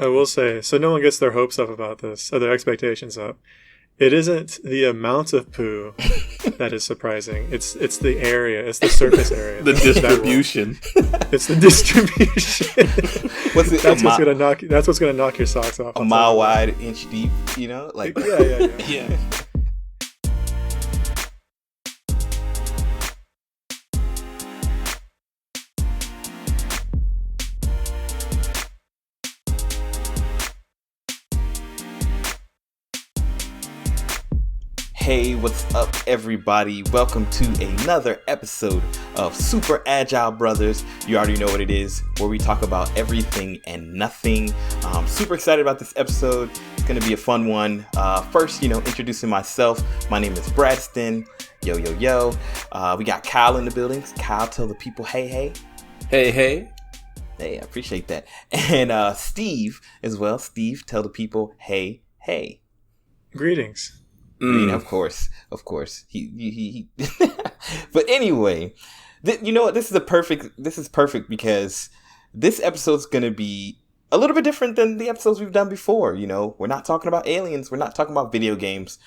I will say, so no one gets their hopes up about this, or their expectations up. It isn't the amount of poo that is surprising. It's the area. It's the surface area. The distribution. It's the distribution. That's what's gonna knock your socks off. A mile wide, inch deep. You know, like yeah. Hey, what's up, everybody? Welcome to another episode of Super Agile Brothers. You already know what it is, where we talk about everything and nothing. I'm super excited about this episode. It's going to be a fun one. First, introducing myself. My name is Bradston. Yo. We got Kyle in the building. Kyle, tell the people, hey. Hey, I appreciate that. And Steve as well. Steve, tell the people, hey. Greetings. I mean, of course. He But anyway, you know what? This is perfect because this episode's going to be a little bit different than the episodes we've done before. You know, we're not talking about aliens. We're not talking about video games.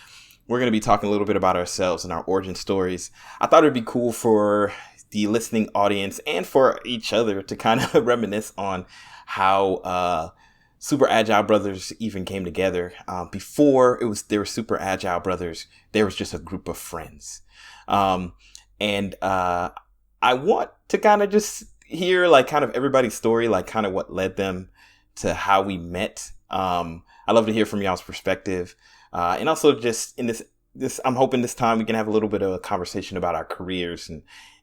We're going to be talking a little bit about ourselves and our origin stories. I thought it'd be cool for the listening audience and for each other to kind of reminisce on how, Super Agile Brothers even came together. Before they were Super Agile Brothers, there was just a group of friends. And I want to kind of just hear like kind of everybody's story, like kind of what led them to how we met. I love to hear from y'all's perspective. And also just in this, I'm hoping this time we can have a little bit of a conversation about our careers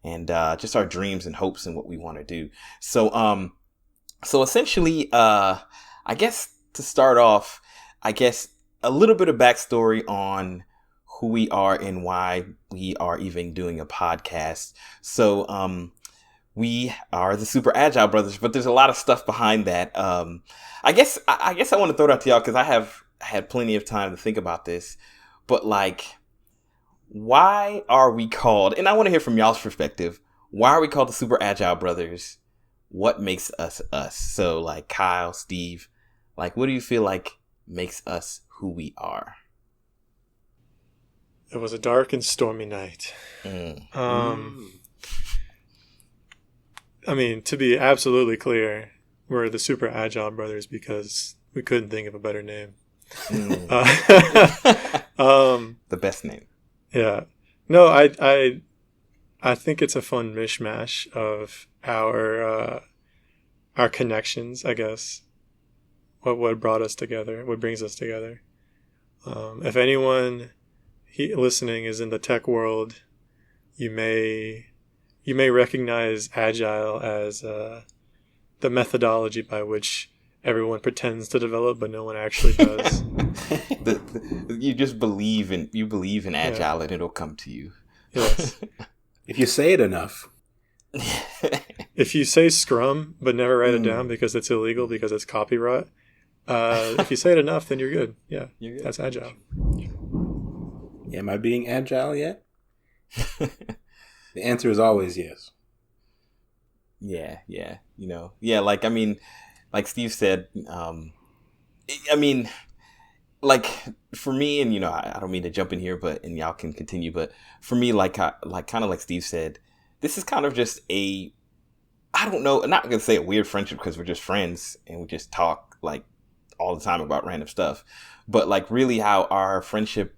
and just our dreams and hopes and what we want to do. So essentially, I guess to start off, a little bit of backstory on who we are and why we are even doing a podcast. So, we are the Super Agile Brothers, but there's a lot of stuff behind that. I guess I want to throw it out to y'all because I have had plenty of time to think about this, but like, why are we called, and I want to hear from y'all's perspective, why are we called the Super Agile Brothers? What makes us us? So like Kyle, Steve, like, what do you feel like makes us who we are? It was a dark and stormy night. I mean, to be absolutely clear, we're the Super Agile Brothers because we couldn't think of a better name. The best name. Yeah. No, I think it's a fun mishmash of our connections, I guess. What brought us together, what brings us together. If anyone listening is in the tech world, you may recognize Agile as the methodology by which everyone pretends to develop, but no one actually does. You just believe in Agile, and it'll come to you. Yes. if you say it enough. If you say Scrum but never write it down because it's illegal because it's copyright, if you say it enough, then you're good. Yeah, you're good. That's Agile. Am I being agile yet? The answer is always yes. Yeah. Like, I mean, like Steve said, I mean, like for me, and I don't mean to jump in here, and y'all can continue, but for me, like kind of like Steve said, this is kind of just I don't know, I'm not gonna say a weird friendship because we're just friends and we just talk like all the time about random stuff, but like really how our friendship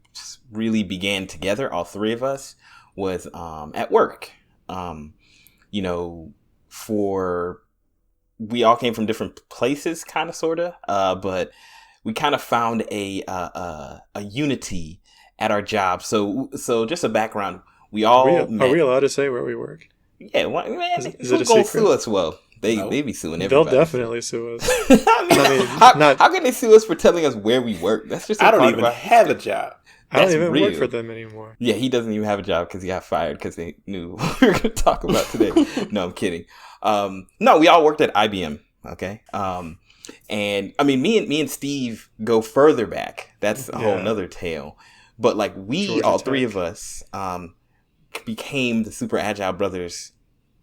really began together, all three of us, was at work. We all came from different places, kind of, sort of, but we kind of found a unity at our job. So just a background. We all met. Are we allowed to say where we work? Yeah, man. Is it a secret? Sue us? Well, they be suing everybody. They'll definitely sue us. How can they sue us for telling us where we work? That's just I don't even have a job. I don't even work for them anymore. Yeah, he doesn't even have a job because he got fired because they knew what we were going to talk about today. No, I'm kidding. No, we all worked at IBM. Okay. And I mean, me and Steve go further back. That's a whole nother tale. But like all three of us, became the Super Agile Brothers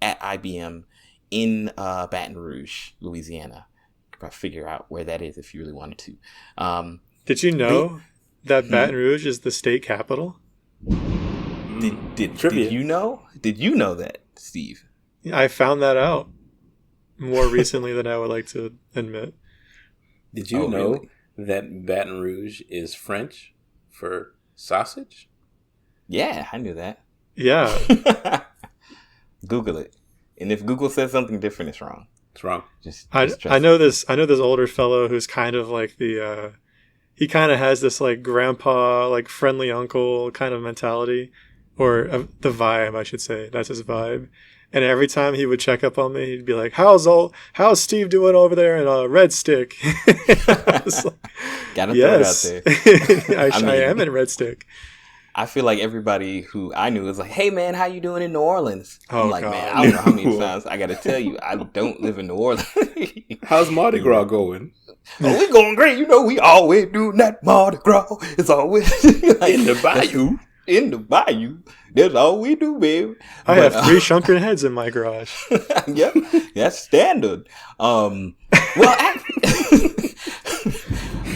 at IBM in Baton Rouge, Louisiana. could probably figure out where that is if you really wanted to. Did you know that Baton Rouge is the state capital? Did you know? Did you know that, Steve? I found that out more recently than I would like to admit. Did you know that Baton Rouge is French for sausage? Yeah, I knew that. Yeah. Google it. And if Google says something different, it's wrong. It's wrong. I know this older fellow who's kind of like the he kind of has this like grandpa, like friendly uncle kind of mentality, or the vibe, I should say. That's his vibe. And every time he would check up on me, he'd be like, "How's Steve doing over there in Red Stick?" Like, gotta throw it out there. I am in Red Stick. I feel like everybody who I knew was like, "Hey man, how you doing in New Orleans?" I'm like, God. man, I don't know how many times I gotta tell you, I don't live in New Orleans. How's Mardi Gras going? Oh, we going great. You know, we always do that Mardi Gras. It's always like, in the bayou. In the bayou. That's all we do, baby. I have 3 shrunken heads in my garage. Yep, that's standard. Well,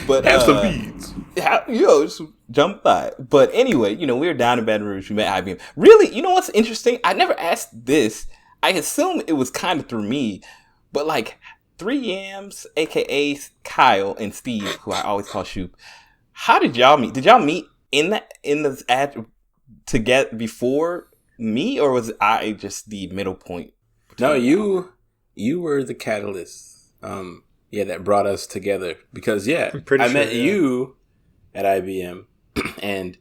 but have some beads. Just jump by. But anyway, we were down in Baton Rouge. We met IBM. Really, you know what's interesting? I never asked this. I assume it was kind of through me, but like 3 Yams, aka Kyle and Steve, who I always call Shoop. How did y'all meet? Did y'all meet in this ad to get before me, or was I just the middle point? No, you were the catalyst. That brought us together because I met you at IBM, and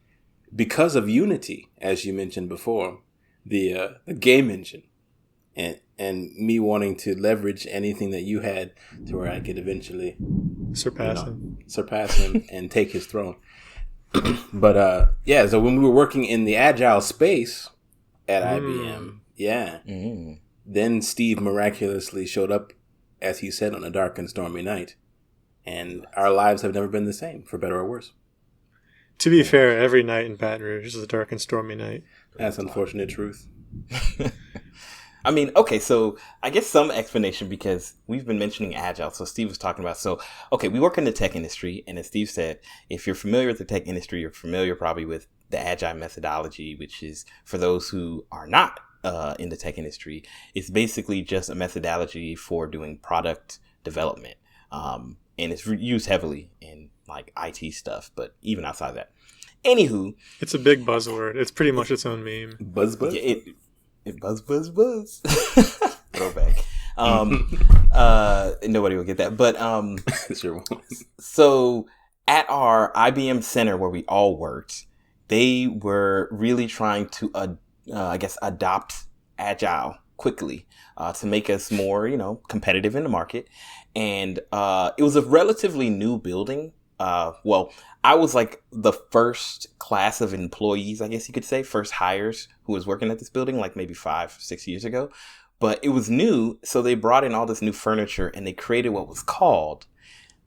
because of Unity, as you mentioned before, the game engine, and me wanting to leverage anything that you had to where I could eventually surpass him and take his throne. But so when we were working in the Agile space at IBM, then Steve miraculously showed up, as he said, on a dark and stormy night. And our lives have never been the same, for better or worse. To be fair, every night in Baton Rouge is a dark and stormy night. That's unfortunate truth. I mean, okay, so I guess some explanation, because we've been mentioning Agile. So Steve was talking about, we work in the tech industry. And as Steve said, if you're familiar with the tech industry, you're familiar probably with the Agile methodology, which is, for those who are not in the tech industry, it's basically just a methodology for doing product development. And it's used heavily in like IT stuff, but even outside of that. Anywho. It's a big buzzword. It's pretty much its own meme. Buzz? Yeah, it buzz. Throwback. Nobody will get that. But sure won't. So at our IBM center where we all worked, they were really trying to adopt Agile quickly to make us more, competitive in the market. And it was a relatively new building. I was like the first class of employees, I guess you could say, first hires who was working at this building, like maybe 5-6 years ago. But it was new, so they brought in all this new furniture and they created what was called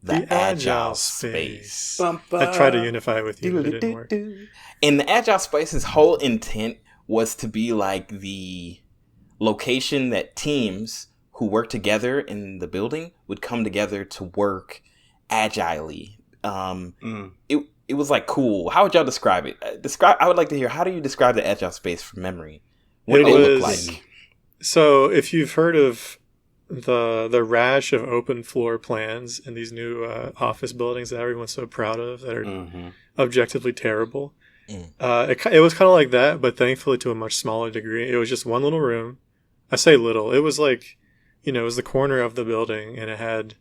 the Agile Space. I tried to unify it with you, but it didn't work. And the Agile Space's whole intent was to be like the location that teams who work together in the building would come together to work agilely. It was like cool. How would y'all describe it? I would like to hear, how do you describe the Agile Space from memory? What did it look like? So if you've heard of the rash of open floor plans in these new office buildings that everyone's so proud of, that are objectively terrible, it was kind of like that, but thankfully to a much smaller degree. It was just one little room. I say little. It was like, it was the corner of the building, and it had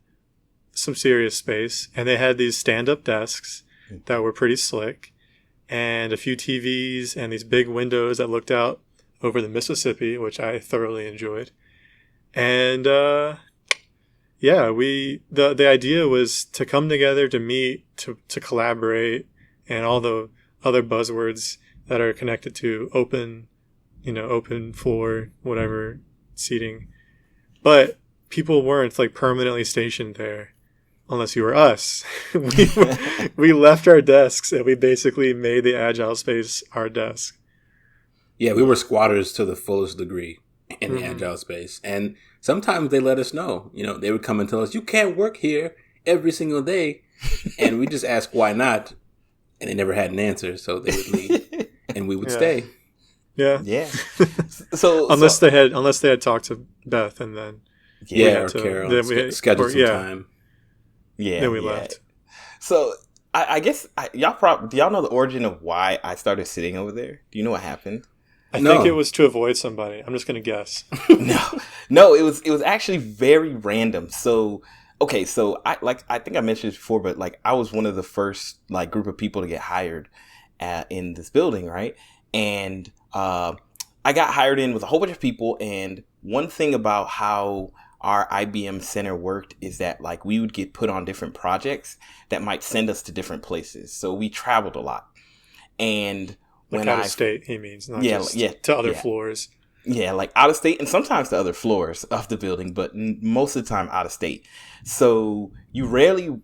some serious space, and they had these stand-up desks that were pretty slick, and a few TVs, and these big windows that looked out over the Mississippi, which I thoroughly enjoyed. And the idea was to come together, to meet, to collaborate, and all the other buzzwords that are connected to open floor, whatever, seating. But people weren't like permanently stationed there unless you were us. we left our desks and we basically made the Agile Space our desk. Yeah, we were squatters to the fullest degree in the Agile Space. And sometimes they let us know. They would come and tell us, you can't work here every single day. And we just ask why not. And they never had an answer. So they would leave and we would stay. Yeah. Yeah. Unless they had talked to Beth and then or Carol, then we scheduled some time. Yeah. Then we left. So I guess do y'all know the origin of why I started sitting over there? Do you know what happened? I think it was to avoid somebody. I'm just gonna guess. No, it was actually very random. So okay, so I think I mentioned this before, but like I was one of the first like group of people to get hired in this building, right? And I got hired in with a whole bunch of people. And one thing about how our IBM center worked is that like we would get put on different projects that might send us to different places. So we traveled a lot. And when out of state, he means, not just to other floors. Yeah, like out of state and sometimes to other floors of the building, but most of the time out of state. So you rarely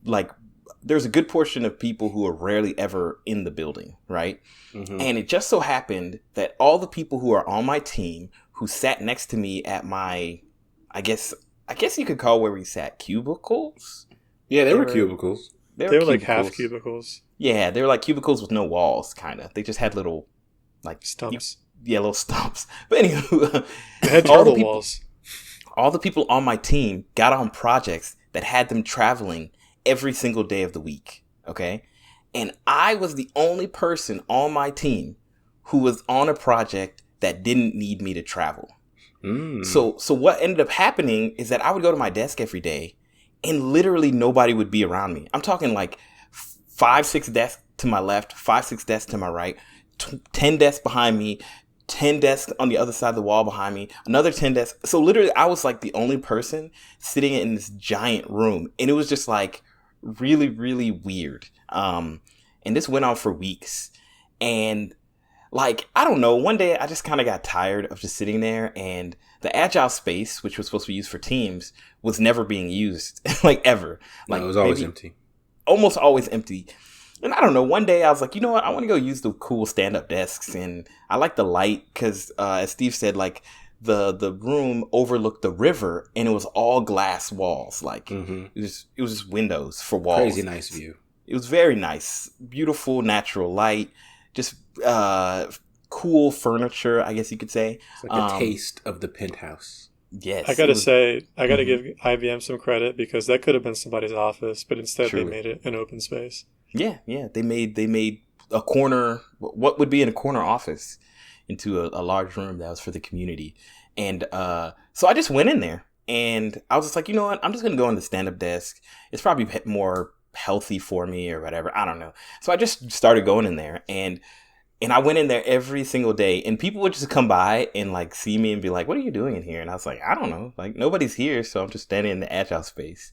there's a good portion of people who are rarely ever in the building, right? Mm-hmm. And it just so happened that all the people who are on my team who sat next to me at my, I guess you could call where we sat cubicles. Yeah, they were cubicles. They were like half cubicles. Yeah, they were like cubicles with no walls, kind of. They just had little like stumps. Little stumps. But anyway, they had turtle walls. All the people on my team got on projects that had them traveling every single day of the week. Okay. And I was the only person on my team who was on a project that didn't need me to travel. Mm. So what ended up happening is that I would go to my desk every day and literally nobody would be around me. I'm talking like 5-6 desks to my left, 5-6 desks to my right, 10 desks behind me, 10 desks on the other side of the wall behind me, another 10 desks. So literally I was like the only person sitting in this giant room. And it was just like really, really weird. And this went on for weeks. And like, I don't know, one day I just kind of got tired of just sitting there, and the Agile space, which was supposed to be used for teams, was never being used, like ever. Like, no, it was always empty. Almost always empty. And I don't know, one day I was like, you know what, I want to go use the cool stand-up desks, and I like the light because, as Steve said, like, the room overlooked the river, and it was all glass walls. Like, mm-hmm. it was just windows for walls. Crazy nice view. It was very nice. Beautiful, natural light. Just cool furniture, I guess you could say. It's like a taste of the penthouse. Yes. I gotta give IBM some credit, because that could have been somebody's office, but instead they made it an open space. Yeah. They made a corner, what would be in a corner office, into a large room that was for the community. And so I just went in there, and I was just like, you know what? I'm just going to go on the stand-up desk. It's probably more healthy for me or whatever. I don't know. So I just started going in there, and I went in there every single day, and people would just come by and like see me and be like, what are you doing in here? And I was like, I don't know. Like, nobody's here, so I'm just standing in the Agile space.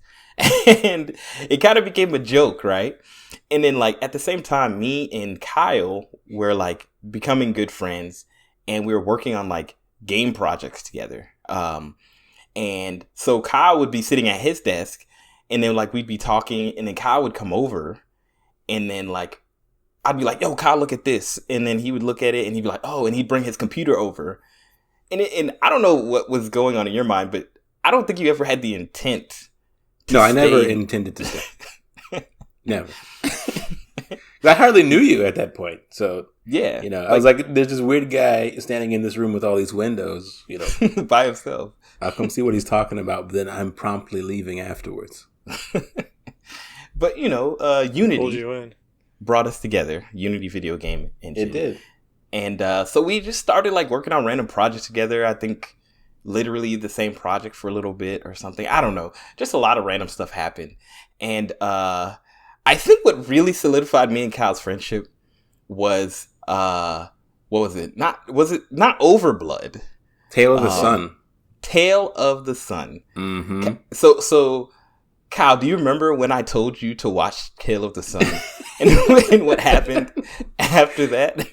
And it kind of became a joke, right? And then like at the same time, me and Kyle were like becoming good friends, and we were working on like game projects together. And so Kyle would be sitting at his desk, and then like we'd be talking, and then Kyle would come over, and then like I'd be like, yo, Kyle, look at this. And then he would look at it, and he'd be like, oh, and he'd bring his computer over. And I don't know what was going on in your mind, but I don't think you ever had the intent to No, I never intended to stay. Never. I hardly knew you at that point. So, yeah. I was like, there's this weird guy standing in this room with all these windows, by himself. I'll come see what he's talking about, but then I'm promptly leaving afterwards. But, Unity Hold you in. Brought us together. Unity video game engine. It did. And so we just started like working on random projects together. I think literally the same project for a little bit or something. I don't know. Just a lot of random stuff happened. And I think what really solidified me and Kyle's friendship was what was it? Not Overblood. Tail of the Sun. Tail of the Sun. Mm-hmm. So Kyle, do you remember when I told you to watch Tail of the Sun? and what happened after that?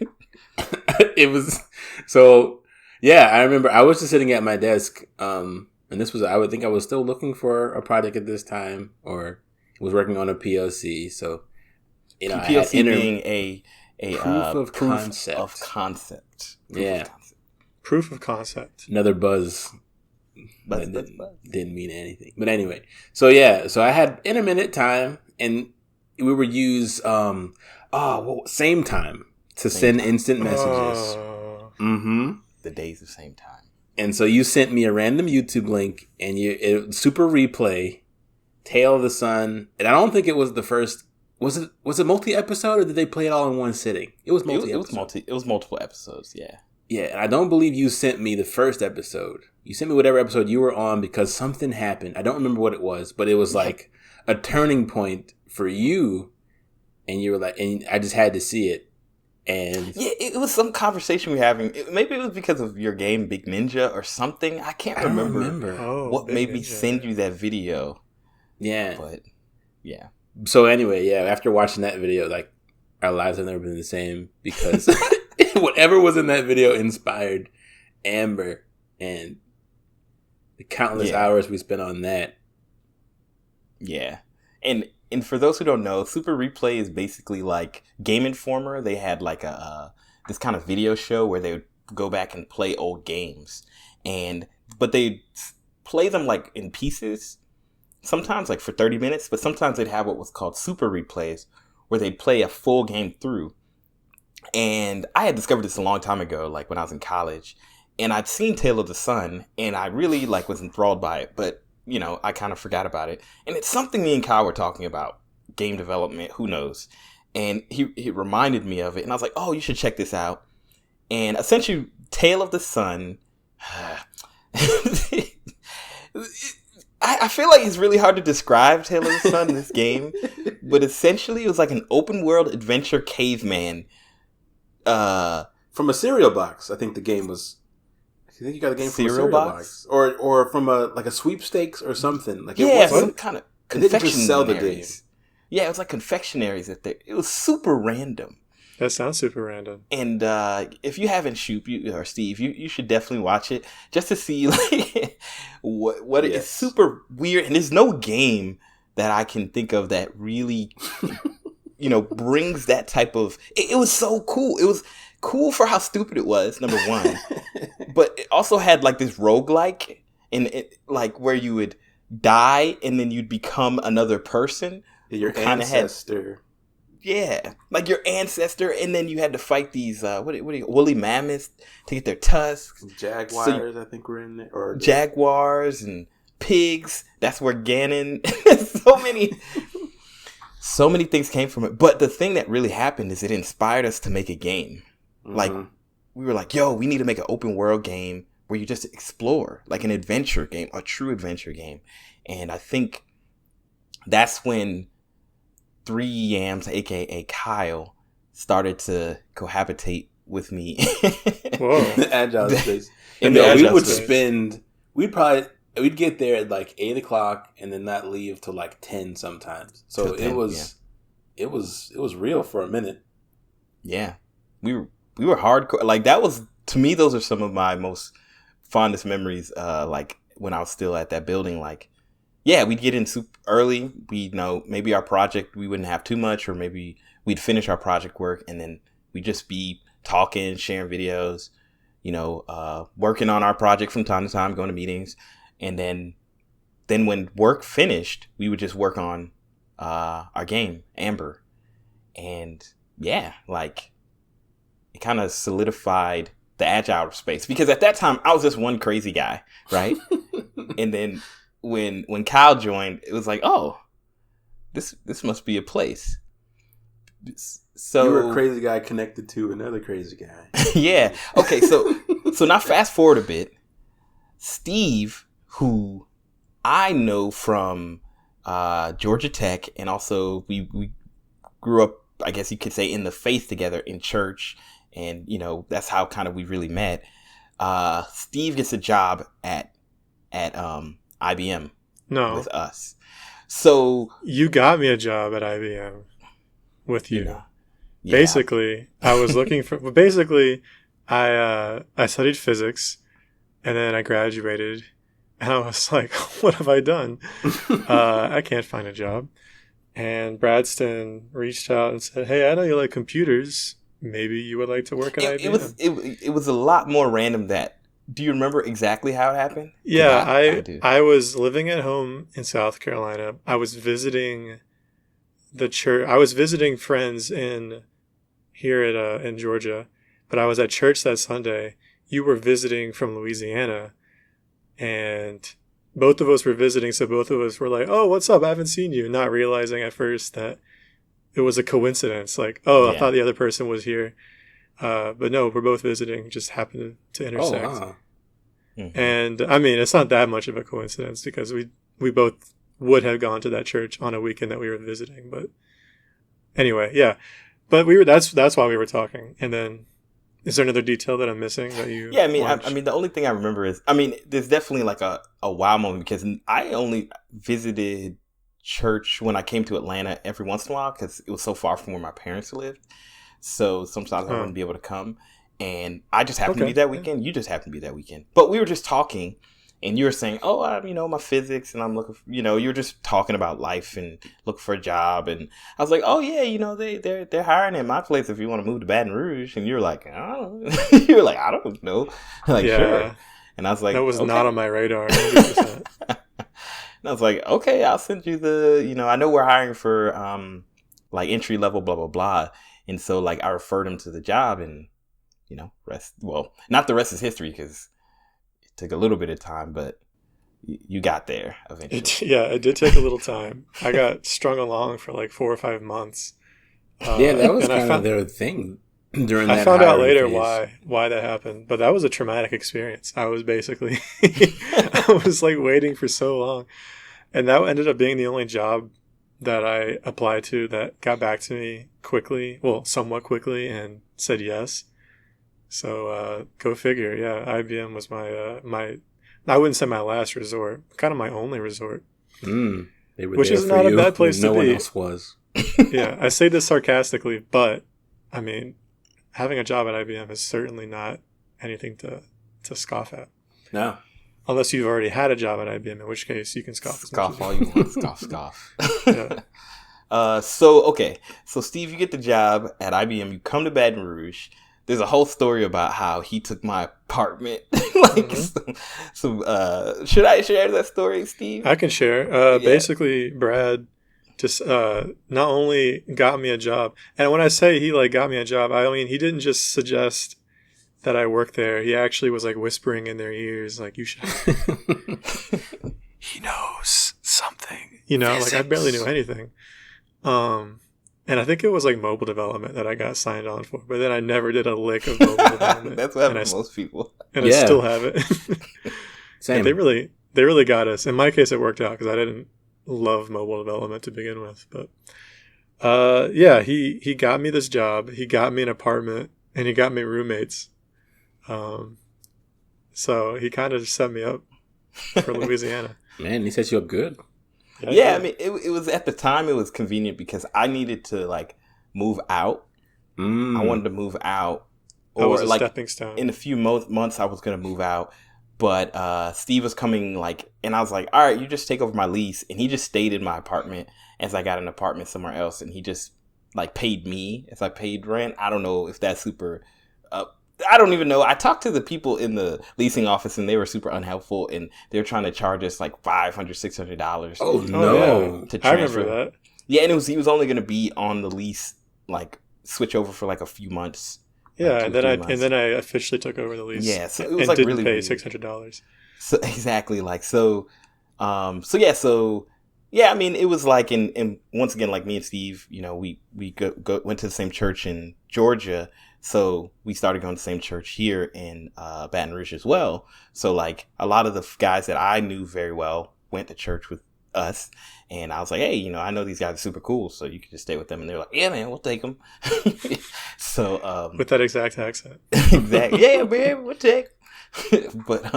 It was so. Yeah, I remember. I was just sitting at my desk, and this was. I would think I was still looking for a project at this time, or was working on a POC. So, POC being a proof of concept. Of concept. Yeah, proof of concept. Another buzz didn't mean anything. But anyway, so I had intermittent time, and we would use same time to send instant messages. The days of same time. And so you sent me a random YouTube link, and Super Replay, Tail of the Sun, and I don't think it was the first. Was it multi-episode, or did they play it all in one sitting? It was multi-episode. It was multiple episodes. Yeah. Yeah, and I don't believe you sent me the first episode. You sent me whatever episode you were on because something happened. I don't remember what it was, but it was like a turning point for you, and you were like, and I just had to see it. And yeah, it was some conversation we were having. Maybe it was because of your game, Big Ninja, or something. I can't remember what made me send you that video. Yeah, but yeah. So anyway, after watching that video, like, our lives have never been the same, because whatever was in that video inspired Amber, and the countless hours we spent on that. Yeah, and for those who don't know, Super Replay is basically like Game Informer. They had like this kind of video show where they would go back and play old games, but they play them like in pieces. Sometimes like for 30 minutes, but sometimes they'd have what was called super replays, where they'd play a full game through. And I had discovered this a long time ago, like when I was in college, and I'd seen Tail of the Sun, and I really like was enthralled by it, but I kind of forgot about it. And it's something me and Kyle were talking about, game development, who knows? And he reminded me of it, and I was like, oh, you should check this out. And essentially, Tail of the Sun, I feel like it's really hard to describe Tail of the Sun in this game, but essentially it was like an open world adventure caveman. From a cereal box, I think the game was. I think you got a game from a cereal box, or from a sweepstakes or something. Like it was some kind of confectionaries. They didn't just sell the game. Yeah, it was like confectionaries it was super random. That sounds super random. And if you haven't, Shoop, or Steve, you should definitely watch it just to see like what it's super weird. And there's no game that I can think of that really, brings that type of. It was so cool. It was cool for how stupid it was. Number one, but it also had like this roguelike, and like where you would die and then you'd become another person. Your ancestor. Yeah, like your ancestor, and then you had to fight these woolly mammoths to get their tusks. Jaguars, I think, were in there. Or Jaguars and pigs. That's where Ganon. so many things came from it. But the thing that really happened is it inspired us to make a game. Mm-hmm. Like we were like, yo, we need to make an open world game where you just explore, like an adventure game, a true adventure game. And I think that's when 3 Yams, aka Kyle, started to cohabitate with me. Whoa, the agile space. And we'd get there at like 8:00 and then not leave till like 10 sometimes. So it was real for a minute. Yeah, we were hardcore. Like that was, to me, those are some of my most fondest memories. Like when I was still at that building, like. Yeah, we'd get in super early. Maybe our project, we wouldn't have too much, or maybe we'd finish our project work and then we'd just be talking, sharing videos, working on our project from time to time, going to meetings. And then when work finished, we would just work on our game, Amber. And yeah, like it kind of solidified the agile space, because at that time I was just one crazy guy, right? And then when Kyle joined, it was like, oh, this must be a place. So you were a crazy guy connected to another crazy guy. Yeah. Okay. So now fast forward a bit. Steve, who I know from Georgia Tech, and also we grew up, I guess you could say, in the faith together in church, and that's how kind of we really met. Steve gets a job at IBM with us. So you got me a job at IBM with you. Yeah. Basically, I was looking for. Basically, I studied physics, and then I graduated, and I was like, "What have I done? I can't find a job." And Bradston reached out and said, "Hey, I know you like computers. Maybe you would like to work at IBM." It was a lot more random that do you remember exactly how it happened? Yeah, I do. I was living at home in South Carolina. I was visiting the church. I was visiting friends here in Georgia, but I was at church that Sunday. You were visiting from Louisiana, and both of us were visiting, so both of us were like, "Oh, what's up? I haven't seen you," not realizing at first that it was a coincidence. Like, oh, I thought the other person was here. But no, we're both visiting, just happened to intersect. Oh, wow. Mm-hmm. And I mean, it's not that much of a coincidence because we both would have gone to that church on a weekend that we were visiting. But anyway, yeah. But that's why we were talking. And then, is there another detail that I'm missing that you? Yeah, I mean, the only thing I remember is, there's definitely like a wow moment because I only visited church when I came to Atlanta every once in a while because it was so far from where my parents lived. So sometimes I wouldn't be able to come. And I just happened to be that weekend. You just happened to be that weekend. But we were just talking and you were saying, oh, I'm, my physics and I'm looking for, you were just talking about life and looking for a job. And I was like, oh yeah, they're hiring at my place if you want to move to Baton Rouge. And you were like, I don't know. You were like, I don't know. Like, yeah. Sure. And I was like, that was not on my radar. 100%. And I was like, okay, I'll send you I know we're hiring for like entry level, blah, blah, blah. And so like I referred him to the job and, not the rest is history because it took a little bit of time, but you got there eventually. It did take a little time. I got strung along for like 4 or 5 months. That was kind of their thing during that. I found out later why that happened, but that was a traumatic experience. I was basically, I was like waiting for so long. And that ended up being the only job that I applied to that got back to me quickly, somewhat quickly, and said yes. So go figure. Yeah, IBM was my I wouldn't say my last resort, kind of my only resort. They were which there is for not you a bad place to be. No one else was. Yeah, I say this sarcastically, but I mean, having a job at IBM is certainly not anything to scoff at. No. Unless you've already had a job at IBM, in which case you can scoff as much as all you want. Scoff. Yeah. So Steve, you get the job at IBM. You come to Baton Rouge. There's a whole story about how he took my apartment. Should I share that story, Steve? I can share. Basically, Brad just not only got me a job, and when I say he got me a job, I mean he didn't just suggest that I work there. He actually was whispering in their ears, you should. He knows something, I barely knew anything. And I think it was mobile development that I got signed on for, but then I never did a lick of mobile development. That's what happens to most people. And I still have it. Same. They really got us. In my case, it worked out because I didn't love mobile development to begin with. But he got me this job. He got me an apartment, and he got me roommates. So he kind of set me up for Louisiana. Man, he set you up good. Yeah, I mean, it was at the time it was convenient because I needed to move out. I wanted to move out, or was a stepping stone. In a few months, I was gonna move out, but Steve was coming and I was like, all right, you just take over my lease, and he just stayed in my apartment as I got an apartment somewhere else, and he just paid me as I paid rent. I don't know if that's super. I don't even know. I talked to the people in the leasing office and they were super unhelpful and they were trying to charge us $500, $600. Oh no! To transfer. I remember that. Yeah, and he was only going to be on the lease, switch over for a few months. Yeah, and then I officially took over the lease. Yeah, so it was didn't really pay $600. So exactly, I mean, it was and once again, me and Steve, we went to the same church in Georgia. So we started going to the same church here in Baton Rouge as well. So a lot of the guys that I knew very well went to church with us. And I was like, hey, I know these guys are super cool. So you can just stay with them. And they're like, yeah, man, we'll take them. So with that exact accent. Exactly. Yeah, man, we'll take them. But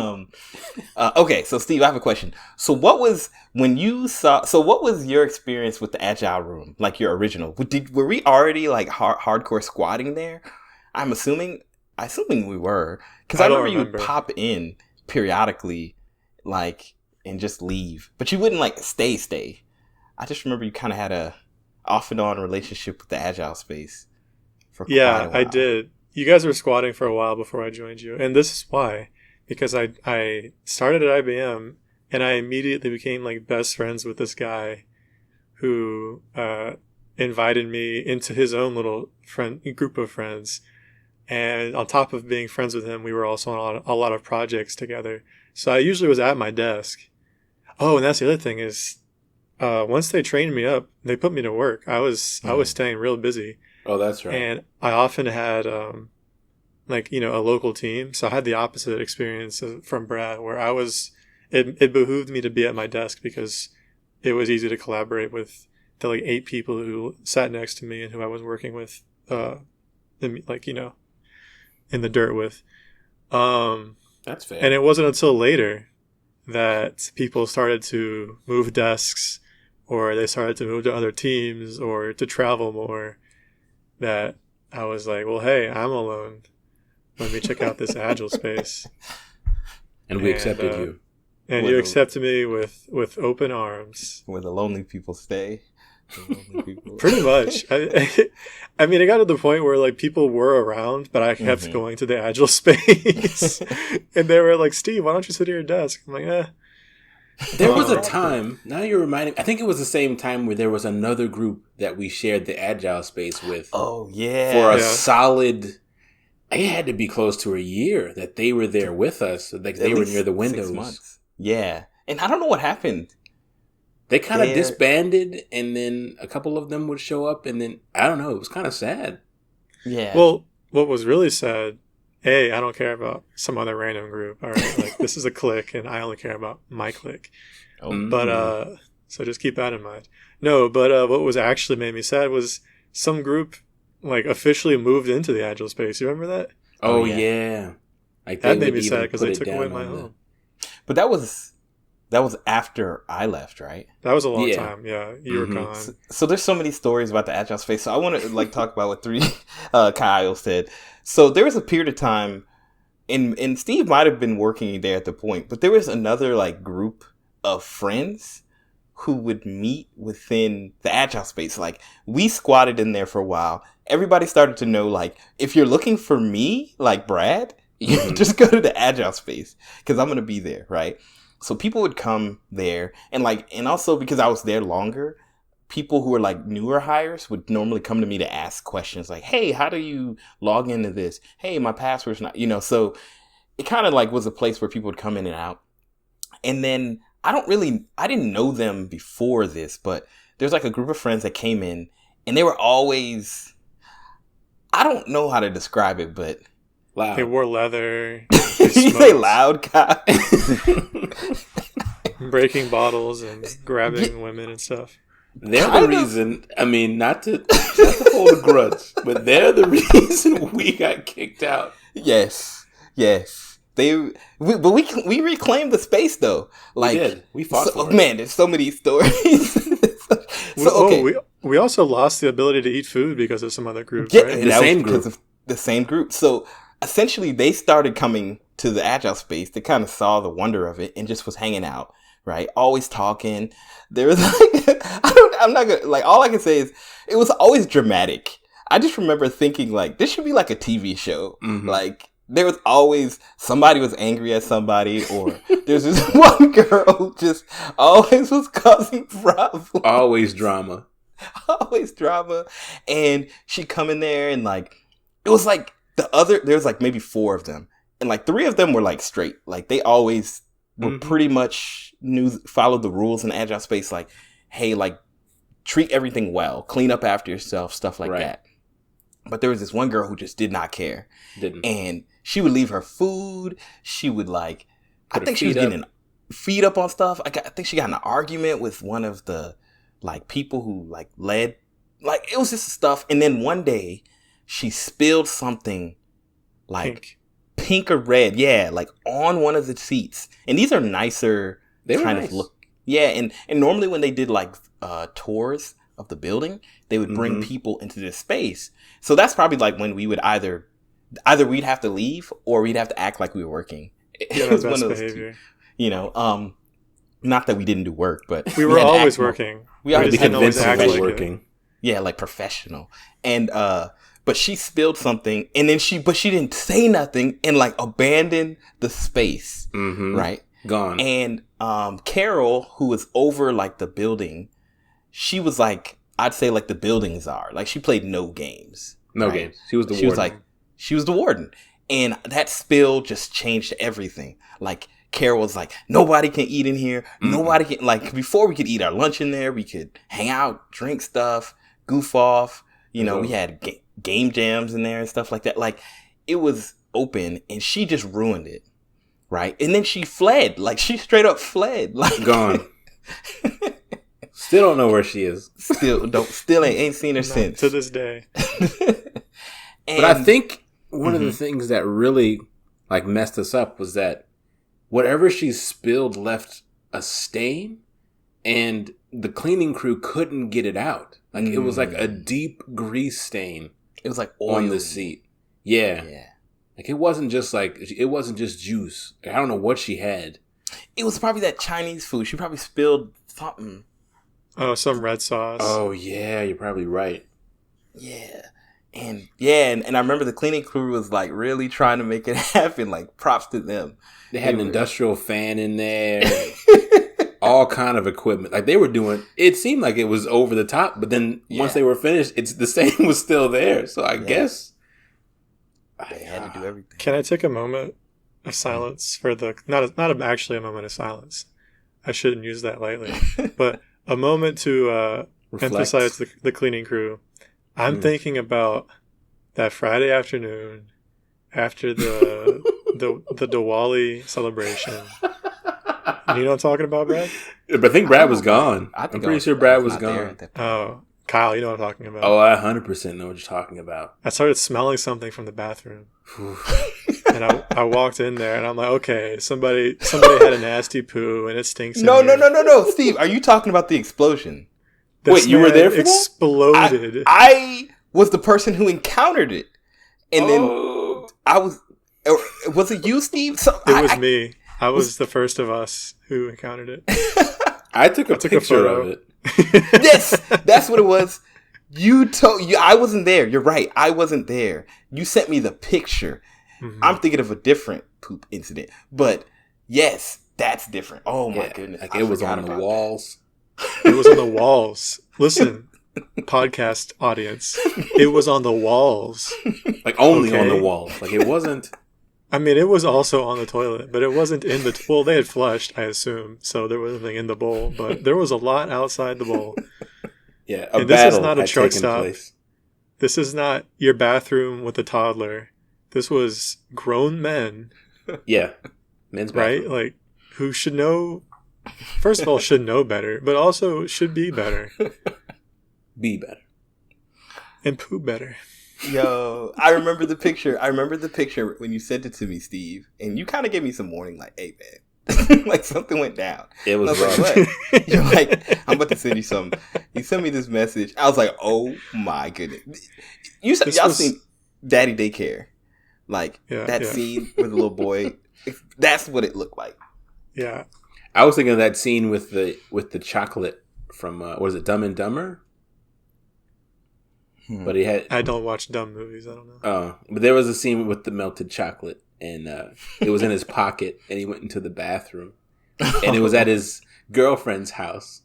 okay, so Steve, I have a question. So what was your experience with the Agile Room? Your original? Were we already hardcore squatting there? I'm assuming we were, because I remember you would pop in periodically, and just leave, but you wouldn't stay. I just remember you kind of had a off and on relationship with the Agile space. For quite a while. I did. You guys were squatting for a while before I joined you, and this is why. because I started at IBM and I immediately became like best friends with this guy who invited me into his own little group of friends. And on top of being friends with him, we were also on a lot of projects together. So I usually was at my desk. Oh, and that's the other thing is, once they trained me up, they put me to work. I was staying real busy. Oh, that's right. And I often had, like, a local team. So I had the opposite experience from Brad, where it behooved me to be at my desk because it was easy to collaborate with the like 8 people who sat next to me and who I was working with, in the dirt with. That's fair. And it wasn't until later that people started to move desks, or they started to move to other teams, or to travel more, that I was like, well, hey, I'm alone. Let me check out this Agile space. And we accepted you. And you accepted me with open arms. Where the lonely people stay. Pretty much. I mean, it got to the point where like people were around, but I kept going to the Agile space. And they were like, Steve, why don't you sit at your desk? I'm like, There was a time, now you're reminding me, I think it was the same time where there was another group that we shared the Agile space with. Oh, yeah. For a solid, it had to be close to a year that they were there with us. Like they were near the windows. 6 months. Yeah. And I don't know what happened. They kind of disbanded, and then a couple of them would show up, and then, I don't know, it was kind of sad. Yeah. Well, what was really sad, I don't care about some other random group. All right, like this is a clique, and I only care about my clique. Oh. But, so just keep that in mind. No, but what was actually made me sad was some group, like, officially moved into the Agile space. You remember that? Oh, yeah. Like that made me sad because they took away my home. But that was after I left, right? That was a long time. Yeah, you were gone. So there's so many stories about the Agile space. So I want to like talk about what Kyle said. So there was a period of time, and Steve might have been working there at the point, but there was another like group of friends who would meet within the Agile space. Like we squatted in there for a while. Everybody started to know like if you're looking for me, like Brad, you just go to the Agile space because I'm gonna be there, right? So people would come there and also because I was there longer, people who were like newer hires would normally come to me to ask questions like, hey, how do you log into this? Hey, my password's not, so it kind of like was a place where people would come in and out. And then I didn't know them before this, but there's like a group of friends that came in and they were always, I don't know how to describe it, but loud. They wore leather. You say loud, Kyle? Breaking bottles and grabbing women and stuff. They're the reason, I mean, not to hold a grudge, but they're the reason we got kicked out. Yes. But we reclaimed the space though. Like, we did. We fought for it. Man, there's so many stories. We also lost the ability to eat food because of some other groups, yeah, right? The same group. So essentially, they started coming to the Agile space. They kind of saw the wonder of it and just was hanging out, right? Always talking. There was like, I'm not gonna, like, all I can say is it was always dramatic. I just remember thinking like, this should be like a TV show. Like, there was always somebody was angry at somebody, or there's this one girl who just always was causing problems. Always drama. And she'd come in there and like, it was like there was like maybe 4 of them. And like 3 of them were like straight. Like they always were pretty much followed the rules in the Agile space. Like, hey, like treat everything well, clean up after yourself, stuff like that. But there was this one girl who just did not care. And she would leave her food. She would like, I think she was getting feed up on stuff. I think she got in an argument with one of the like people who like led. Like it was just stuff. And then one day she spilled something like pink or red. Yeah, like on one of the seats. And these are nicer kind of look. Yeah, and normally when they did like tours of the building, they would bring people into this space. So that's probably like when we would either we'd have to leave or we'd have to act like we were working. Yeah, that's best behavior. Not that we didn't do work, but we were always working. We always didn't always act like working. Yeah, like professional. And but she spilled something, and then she didn't say nothing and like abandoned the space, right? Gone. And Carol, who was over like the building, she was like, I'd say like the buildings are like, she played no games. No games. She was the warden. She was the warden. And that spill just changed everything. Like, Carol was like, nobody can eat in here. Nobody can, like, before we could eat our lunch in there, we could hang out, drink stuff, goof off. You know, we had game jams in there and stuff like that. Like, it was open, and she just ruined it. Right? And then she fled. Like, she straight up fled. Like, gone. Still don't know where she is. Still ain't seen her since. To this day. But I think one of the things that really like messed us up was that whatever she spilled left a stain, and the cleaning crew couldn't get it out. Like it was like a deep grease stain. It was like oil on the seat. Yeah. Like it wasn't just juice. I don't know what she had. It was probably that Chinese food. She probably spilled something. Oh, some red sauce. Oh yeah, you're probably right. Yeah. And I remember the cleaning crew was like really trying to make it happen. Like, props to them. They had an industrial fan in there, all kind of equipment. Like they were doing. It seemed like it was over the top, but then once they were finished, the stain was still there. So I guess they had to do everything. Can I take a moment of silence for the not actually a moment of silence? I shouldn't use that lightly, but a moment to emphasize the cleaning crew. I'm thinking about that Friday afternoon after the Diwali celebration. You know what I'm talking about, Brad? But I think Brad was gone. I'm pretty sure Brad was gone. Oh, Kyle, you know what I'm talking about. Oh, I 100% know what you're talking about. I started smelling something from the bathroom. And I walked in there and I'm like, okay, somebody had a nasty poo and it stinks. No, Steve, are you talking about the explosion? Wait, you were there for exploded. I was the person who encountered it. And then I was it you, Steve? It was me. I was the first of us who encountered it. I took a picture of it. Yes, that's what it was. I wasn't there. You're right. I wasn't there. You sent me the picture. Mm-hmm. I'm thinking of a different poop incident. But yes, that's different. Oh my goodness. Like it was on the walls. It was on the walls. Listen, podcast audience. It was on the walls. Like only on the walls. Like it wasn't. I mean, it was also on the toilet, but it wasn't in the... well, they had flushed, I assume, so there was nothing in the bowl, but there was a lot outside the bowl. Yeah, and this is not a truck stop. Place. This is not your bathroom with a toddler. This was grown men. Yeah, men's bathroom. Right? Like, who should know... First of all, should know better, but also should be better. Be better. And poop better. Yo, I remember the picture when you sent it to me, Steve, and you kind of gave me some warning, like, hey, man, like something went down. It was rough. Like, what? You're like, I'm about to send you something. You sent me this message. I was like, oh my goodness. Y'all seen Daddy Daycare. Like, scene with the little boy. That's what it looked like. Yeah. I was thinking of that scene with the chocolate from, was it Dumb and Dumber? But he had. I don't watch dumb movies. I don't know. Oh, but there was a scene with the melted chocolate, and it was in his pocket, and he went into the bathroom, and it was at his girlfriend's house,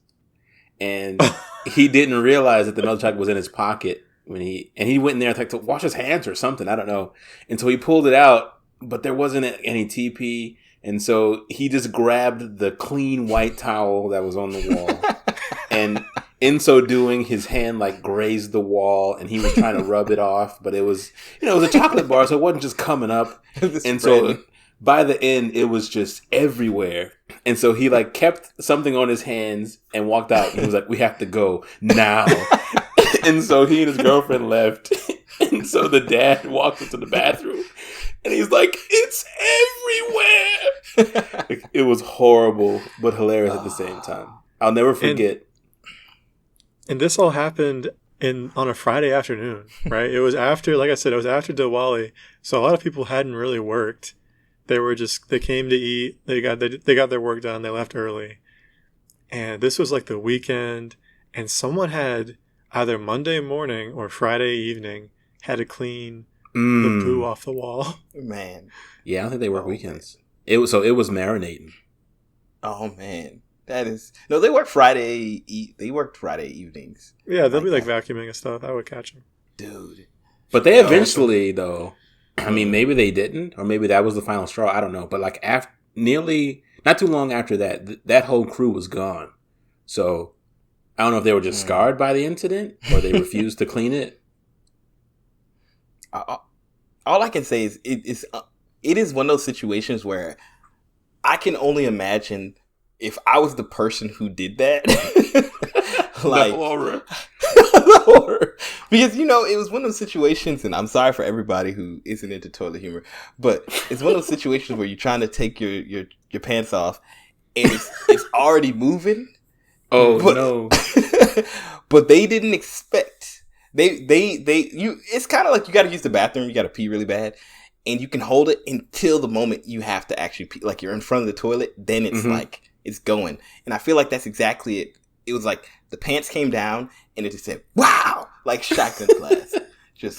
and he didn't realize that the melted chocolate was in his pocket when he went in there to wash his hands or something. I don't know, and so he pulled it out, but there wasn't any TP, and so he just grabbed the clean white towel that was on the wall, and. In so doing, his hand like grazed the wall, and he was trying to rub it off. But it was, it was a chocolate bar, so it wasn't just coming up. And so by the end, it was just everywhere. And so he like kept something on his hands and walked out. And he was like, "We have to go now." And so he and his girlfriend left. And so the dad walked into the bathroom, and he's like, "It's everywhere." Like, it was horrible, but hilarious at the same time. I'll never forget. And this all happened on a Friday afternoon, right? It was after, like I said, it was after Diwali. So a lot of people hadn't really worked. They came to eat. They got their work done. They left early. And this was like the weekend. And someone had either Monday morning or Friday evening had to clean the poo off the wall. Man. Yeah, I don't think they work weekends. Man. It was marinating. Oh man. That is no. They work Friday. They worked Friday evenings. Yeah, they'll be like vacuuming and stuff. I would catch them, dude. But they eventually, though. I mean, maybe they didn't, or maybe that was the final straw. I don't know. But like after not too long after that, that whole crew was gone. So I don't know if they were just scarred by the incident or they refused to clean it. All I can say is it is one of those situations where I can only imagine if I was the person who did that. Like, the horror. The horror. Because, it was one of those situations, and I'm sorry for everybody who isn't into toilet humor, but it's one of those situations where you're trying to take your pants off, and it's already moving. Oh, no. But they didn't expect. It's kind of like you got to use the bathroom, you got to pee really bad, and you can hold it until the moment you have to actually pee. Like, you're in front of the toilet, then it's like, it's going. And I feel like that's exactly it. It was like the pants came down and it just said, wow, like shotgun blast. Just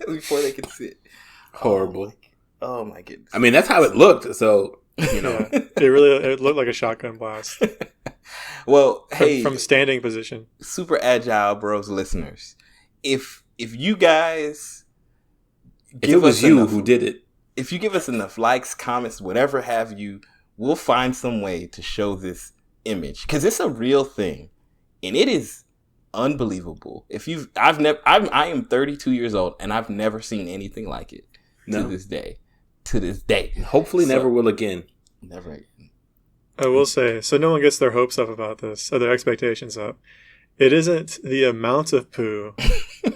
before they could sit. Horrible. Oh my goodness. I mean, that's how it looked. So, it looked like a shotgun blast. Well, hey. From standing position. Super Agile Bros listeners. If you guys. If it was you who did it. If you give us enough likes, comments, whatever have you, we'll find some way to show this image, because it's a real thing and it is unbelievable. I am 32 years old and I've never seen anything like it to this day. Hopefully never will again. Never again. I will say, so no one gets their hopes up about this or their expectations up. It isn't the amount of poo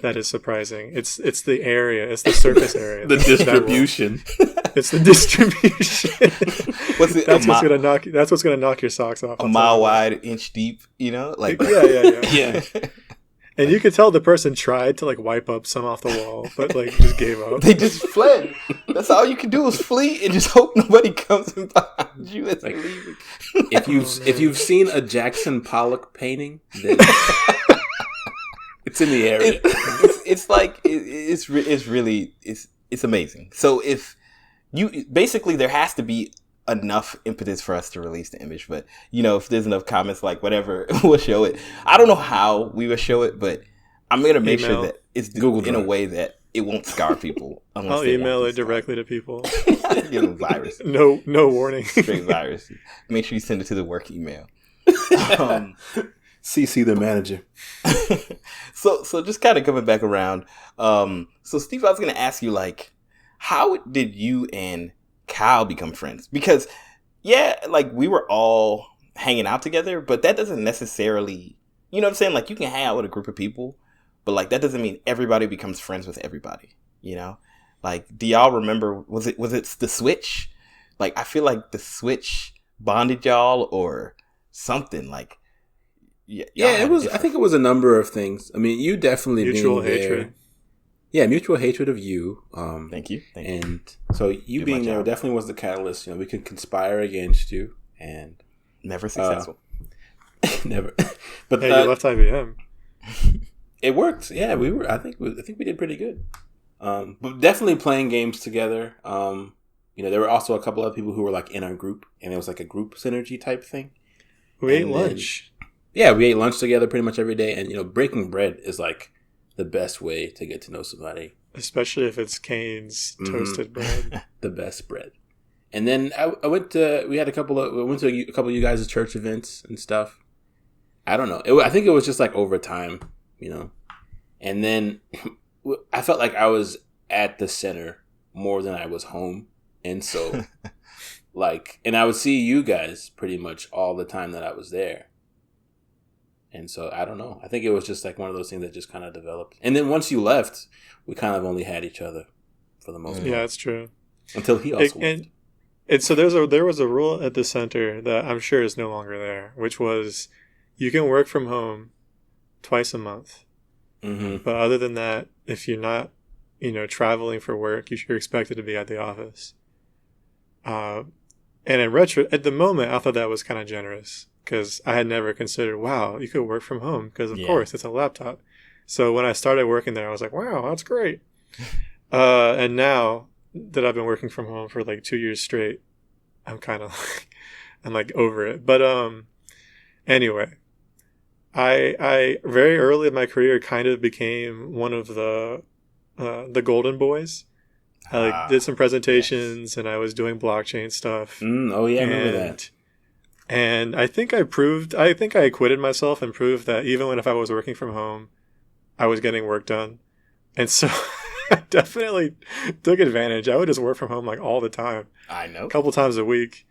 that is surprising. It's the area. It's the surface area. The distribution. It's the distribution. That's what's gonna knock your socks off. A mile wide, inch deep. Like yeah. And you could tell the person tried to like wipe up some off the wall, but like just gave up. They just fled. That's all you can do is flee and just hope nobody comes in behind you as you're leaving. If you've seen a Jackson Pollock painting, then it's in the area. It's like it's really amazing. So if basically there has to be enough impetus for us to release the image, but if there's enough comments, like whatever, we'll show it. I don't know how we will show it, but I'm gonna make sure that it's Google in a way that it won't scar people. I'll email it directly to people. Give them virus. No warning. Straight virus. Make sure you send it to the work email. CC the manager. So just kind of coming back around. So Steve, I was gonna ask you, like, how did you and Kyle become friends? Because like we were all hanging out together, but that doesn't necessarily, you know what I'm saying? Like, you can hang out with a group of people, but like that doesn't mean everybody becomes friends with everybody. Like, do y'all remember? Was it the Switch? Like, I feel like the Switch bonded y'all or something. Like, it was. I think it was a number of things. I mean, you definitely mutual being hatred. There, yeah, mutual hatred of you. Thank you. And so you being there definitely was the catalyst. We could conspire against you, and never successful. Never. But hey, you left IBM. It worked. Yeah, we were. I think we did pretty good. But definitely playing games together. There were also a couple of people who were like in our group, and it was like a group synergy type thing. We ate lunch. Yeah, we ate lunch together pretty much every day, and breaking bread is like the best way to get to know somebody, especially if it's Cane's toasted bread. The best bread. And then I went to a couple of you guys' church events and stuff. I don't know. I think it was just like over time, and then I felt like I was at the center more than I was home. And so and I would see you guys pretty much all the time that I was there. And so, I don't know. I think it was just like one of those things that just kind of developed. And then once you left, we kind of only had each other for the most part. Yeah, that's true. Until he also left. And so there was a rule at the center that I'm sure is no longer there, which was you can work from home twice a month. Mm-hmm. But other than that, if you're not, traveling for work, you're expected to be at the office. And at the moment, I thought that was kind of generous. Because I had never considered, wow, you could work from home. Because, of course, it's a laptop. So when I started working there, I was like, wow, that's great. And now that I've been working from home for like 2 years straight, I'm kind of I'm like over it. But anyway, I very early in my career kind of became one of the golden boys. I like did some presentations and I was doing blockchain stuff. Oh yeah, I remember that. And I think I acquitted myself and proved that even when if I was working from home, I was getting work done. And so I definitely took advantage. I would just work from home like all the time. I know. A couple times a week.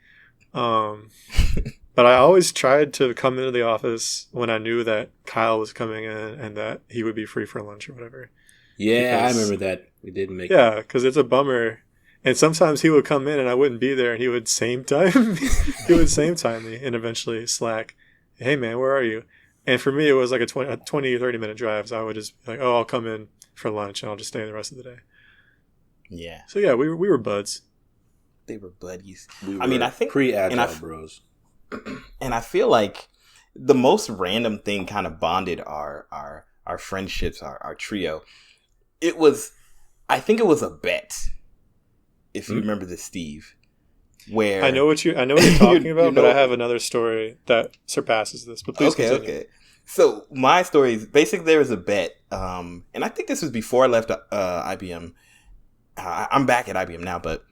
But I always tried to come into the office when I knew that Kyle was coming in and that he would be free for lunch or whatever. Yeah, I remember that. We didn't make Yeah, because it's a bummer. And sometimes he would come in and I wouldn't be there and he would same time me. He would same time me and eventually Slack, hey man, where are you? And for me, it was like a 20 or 30 minute drive. So I would just be like, oh, I'll come in for lunch and I'll just stay the rest of the day. Yeah. So yeah, we were buds. They were buddies. I think pre-Agile Bros. And I feel like the most random thing kind of bonded our friendships, our trio. I think it was a bet. If you remember this, Steve, where I know what you're talking about, but I have another story that surpasses this. But please continue. Okay. So my story is basically there was a bet, and I think this was before I left IBM. I'm back at IBM now, but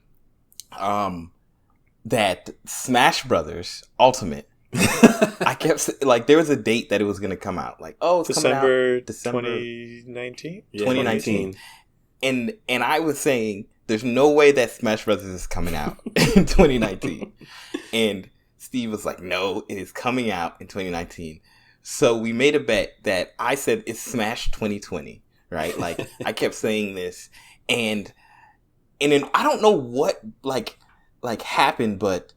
that Smash Brothers Ultimate. I kept like there was a date that it was going to come out, like it's December coming out 2019. Yeah, 2019. And I was saying there's no way that Smash Brothers is coming out in 2019. And Steve was like, no, it is coming out in 2019. So we made a bet that I said it's Smash 2020, right? Like I kept saying this, and then I don't know what like happened, but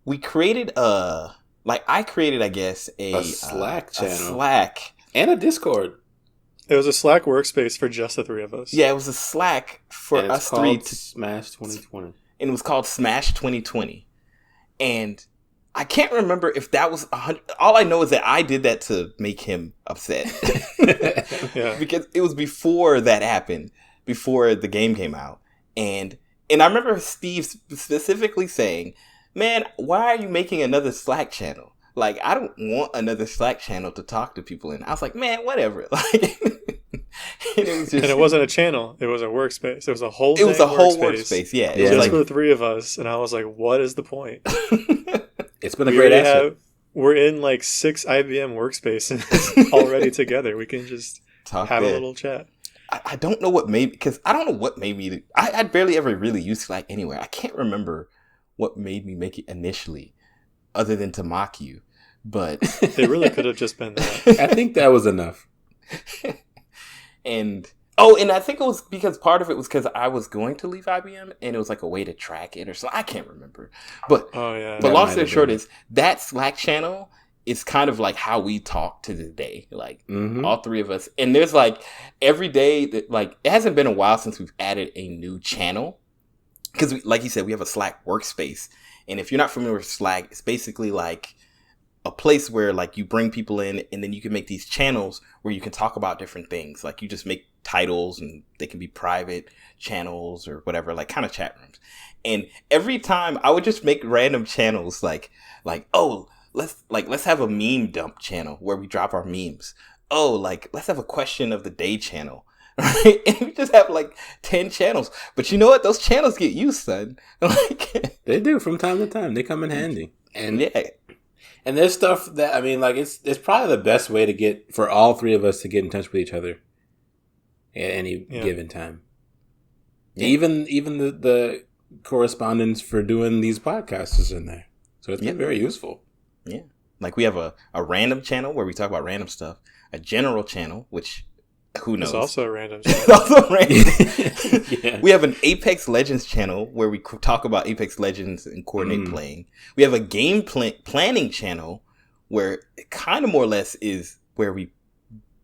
we created I created, I guess, a Slack channel. A Slack. And a Discord. It was a Slack workspace for just the three of us. Yeah, it was a Slack for us three. Smash 2020. And it was called Smash 2020. And I can't remember if that was 100. All I know is that I did that to make him upset. Yeah. Because it was before that happened, before the game came out. And I remember Steve specifically saying, man, why are you making another Slack channel? Like, I don't want another Slack channel to talk to people in. I was like, man, whatever. Like, and it was just, and it wasn't a channel. It was a workspace. It was a whole workspace. Yeah. It was just for the three of us. And I was like, what is the point? It's been a great asset. We're in like 6 IBM workspaces already together. We can just have a little chat. I don't know what made, because I don't know what made me, I barely ever really used Slack anywhere. I can't remember what made me make it initially, other than to mock you. But it really could have just been that. I think that was enough. And I think it was because part of it was because I was going to leave IBM, and it was like a way to track it or something. I can't remember. But long story short is that Slack channel is kind of like how we talk to this day, like all three of us. And there's like every day that like it hasn't been a while since we've added a new channel, because like you said, we have a Slack workspace. And if you're not familiar with Slack, it's basically like a place where like you bring people in, and then you can make these channels where you can talk about different things. Like you just make titles, and they can be private channels or whatever, like kind of chat rooms. And every time I would just make random channels like, oh, let's have a meme dump channel where we drop our memes. Oh, like let's have a question of the day channel. Right? And we just have like 10 channels. But you know what? Those channels get used, son. Like they do from time to time. They come in handy. And yeah. And there's stuff that, I mean, like it's probably the best way to get, for all three of us to get in touch with each other at any given time. Yeah. Even the correspondence for doing these podcasts is in there. So it's been very useful. Yeah. Like we have a random channel where we talk about random stuff, a general channel, which who knows? It's also a random channel. It's also random. Yeah. We have an Apex Legends channel where we talk about Apex Legends and coordinate playing. We have a game planning channel where it kind of more or less is where we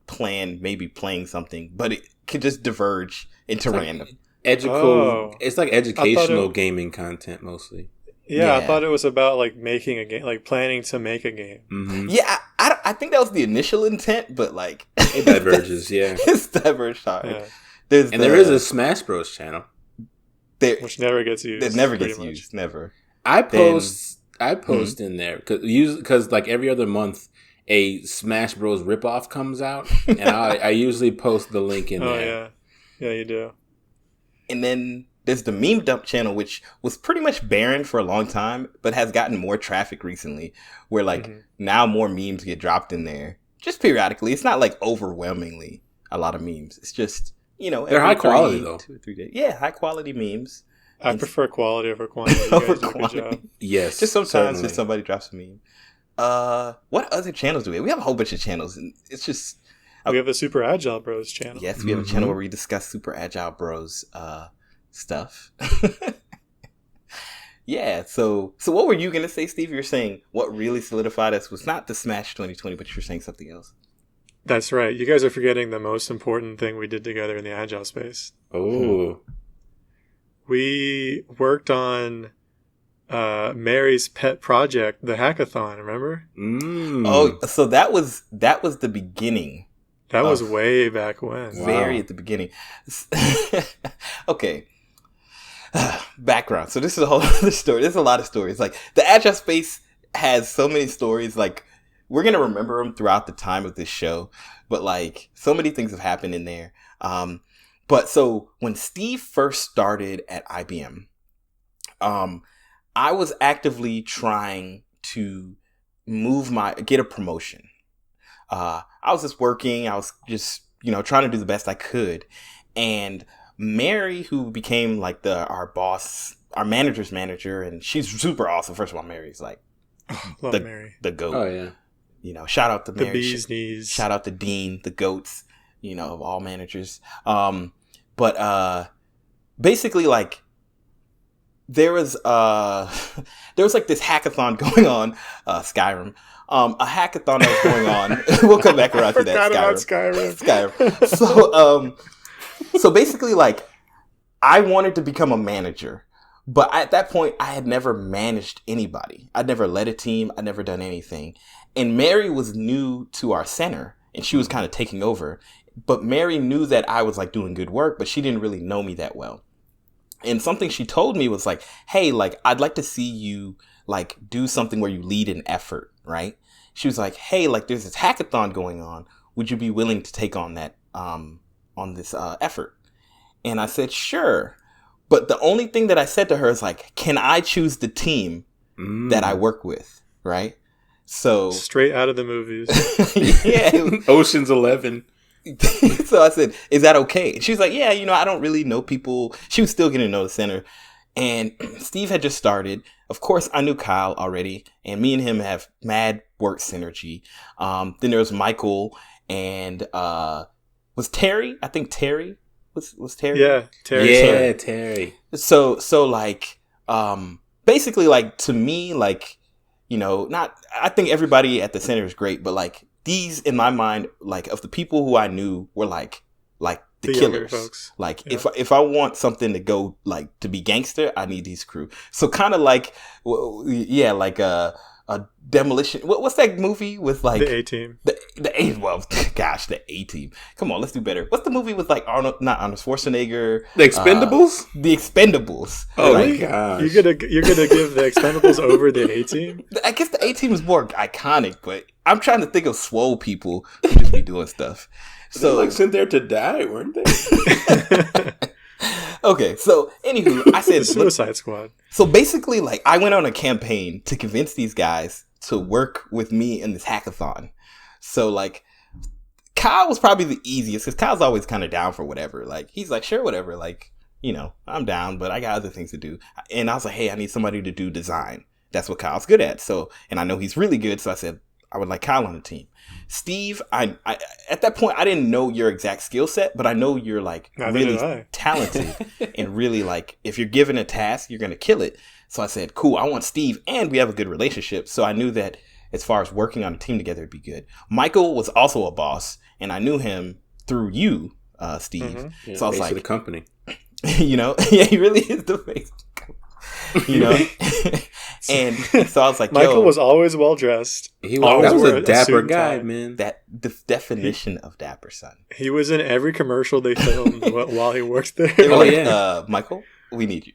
plan maybe playing something, but it could just diverge into random. It's like educational gaming content mostly. Yeah, I thought it was about like making a game, like planning to make a game. Mm-hmm. Yeah, I think that was the initial intent, but like it diverges. Yeah, it's diverged hard. Yeah. There is a Smash Bros channel. Which never gets used. It never gets used. Never. I post in there because like every other month a Smash Bros ripoff comes out, and I usually post the link in there. Yeah, you do. And then there's the meme dump channel, which was pretty much barren for a long time, but has gotten more traffic recently. Where like now more memes get dropped in there just periodically. It's not like overwhelmingly a lot of memes. It's just they're high quality though. 2 or 3 days. Yeah, high quality memes. I prefer quality over quantity. You guys do a good job. Yes, just sometimes if somebody drops a meme. What other channels do we have? We have a whole bunch of channels, and it's just we have a Super Agile Bros channel. Yes, we have a channel where we discuss Super Agile Bros stuff. Yeah. So what were you gonna say, Steve? You're saying what really solidified us was not the Smash 2020, but you're saying something else. That's right. You guys are forgetting the most important thing we did together in the Agile space. Oh. We worked on Mary's pet project, the Hackathon, remember? Oh, so that was the beginning. That was way back when. Very at the beginning. Okay. Background. So this is a whole other story. There's a lot of stories. Like the Agile space has so many stories. Like we're going to remember them throughout the time of this show. But like so many things have happened in there. But so when Steve first started at IBM, I was actively trying to get a promotion. I was just working. I was just, trying to do the best I could. And Mary, who became like our boss, our manager's manager, and she's super awesome. First of all, Mary's like Mary, the GOAT. Oh yeah. Shout out to Mary. The bee's knees. Shout out to Dean, the GOATs, of all managers. But basically, like there was like this hackathon going on, Skyrim. A hackathon that was going on. We'll come back around to that. Skyrim. So basically, like I wanted to become a manager, but at that point, I had never managed anybody. I'd never led a team. I'd never done anything. And Mary was new to our center, and she was kind of taking over. But Mary knew that I was like doing good work, but she didn't really know me that well. And something she told me was like, hey, like, I'd like to see you like do something where you lead an effort, right? She was like, hey, like there's this hackathon going on. Would you be willing to take on that, on this effort? And I said, sure. But the only thing that I said to her is like, can I choose the team that I work with, right? So straight out of the movies. Yeah. Ocean's 11. So I said, is that okay? And she's like, yeah, I don't really know people. She was still getting to know the center. And Steve had just started. Of course, I knew Kyle already. And me and him have mad work synergy. Then there was Michael and was Terry? I think Terry was Terry. Yeah, Terry. Yeah, Terry. So like, basically like to me, like, I think everybody at the center is great, but like these in my mind, like of the people who I knew were like the killers. Folks. Like if I want something to go like to be gangster, I need these crew. So kind of like, like a demolition. What's that movie with like the A-Team? The A-Team. Come on, let's do better. What's the movie with like Arnold Schwarzenegger? The Expendables. The Expendables. Oh my gosh! You're gonna give the Expendables over the A-Team? I guess the A-Team is more iconic, but I'm trying to think of swole people who just be doing stuff. So they like sent there to die, weren't they? Okay, so anywho, I said Suicide Squad. So basically, like I went on a campaign to convince these guys to work with me in this hackathon. So like Kyle was probably the easiest because Kyle's always kind of down for whatever. Like he's like, sure, whatever. Like, I'm down, but I got other things to do. And I was like, hey, I need somebody to do design. That's what Kyle's good at. So, and I know he's really good. So I said, I would like Kyle on the team. Steve, I at that point, I didn't know your exact skill set, but I know you're like really talented and really like, if you're given a task, you're going to kill it. So I said, cool, I want Steve and we have a good relationship. So I knew that as far as working on a team together, it'd be good. Michael was also a boss and I knew him through you, Steve. Yeah, so I was like, the company. Yeah, he really is the face. you know. And so I was like, Michael was always well dressed. He was a dapper guy, man. That the definition of dapper, son. He was in every commercial they filmed while he worked there. They were like, Michael, we need you.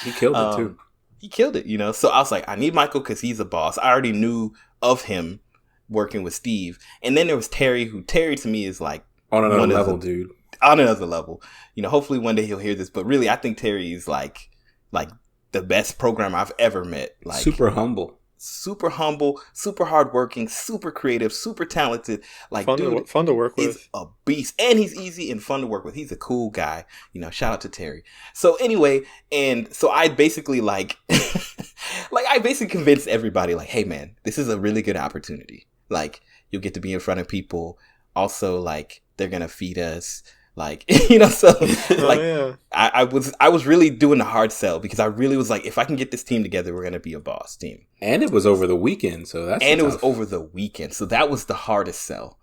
He killed it too. He killed it, you know. So I was like, I need Michael because he's a boss. I already knew of him working with Steve, and then there was Terry. Who Terry to me is like on another level, dude. On another level, you know. Hopefully one day he'll hear this, but really, I think Terry is like the best programmer I've ever met. Like super humble, super hardworking, super creative, super talented. Like fun to work with. He's a beast, and he's easy and fun to work with. He's a cool guy, you know. Shout out to Terry. So anyway, and so I basically I basically convinced everybody, like, hey man, this is a really good opportunity. Like, you'll get to be in front of people. Also, like, they're gonna feed us. Like, you know, so like I was really doing the hard sell because I really was like, if I can get this team together, we're gonna be a boss team. And it was over the weekend, so it was over the weekend, so that was the hardest sell.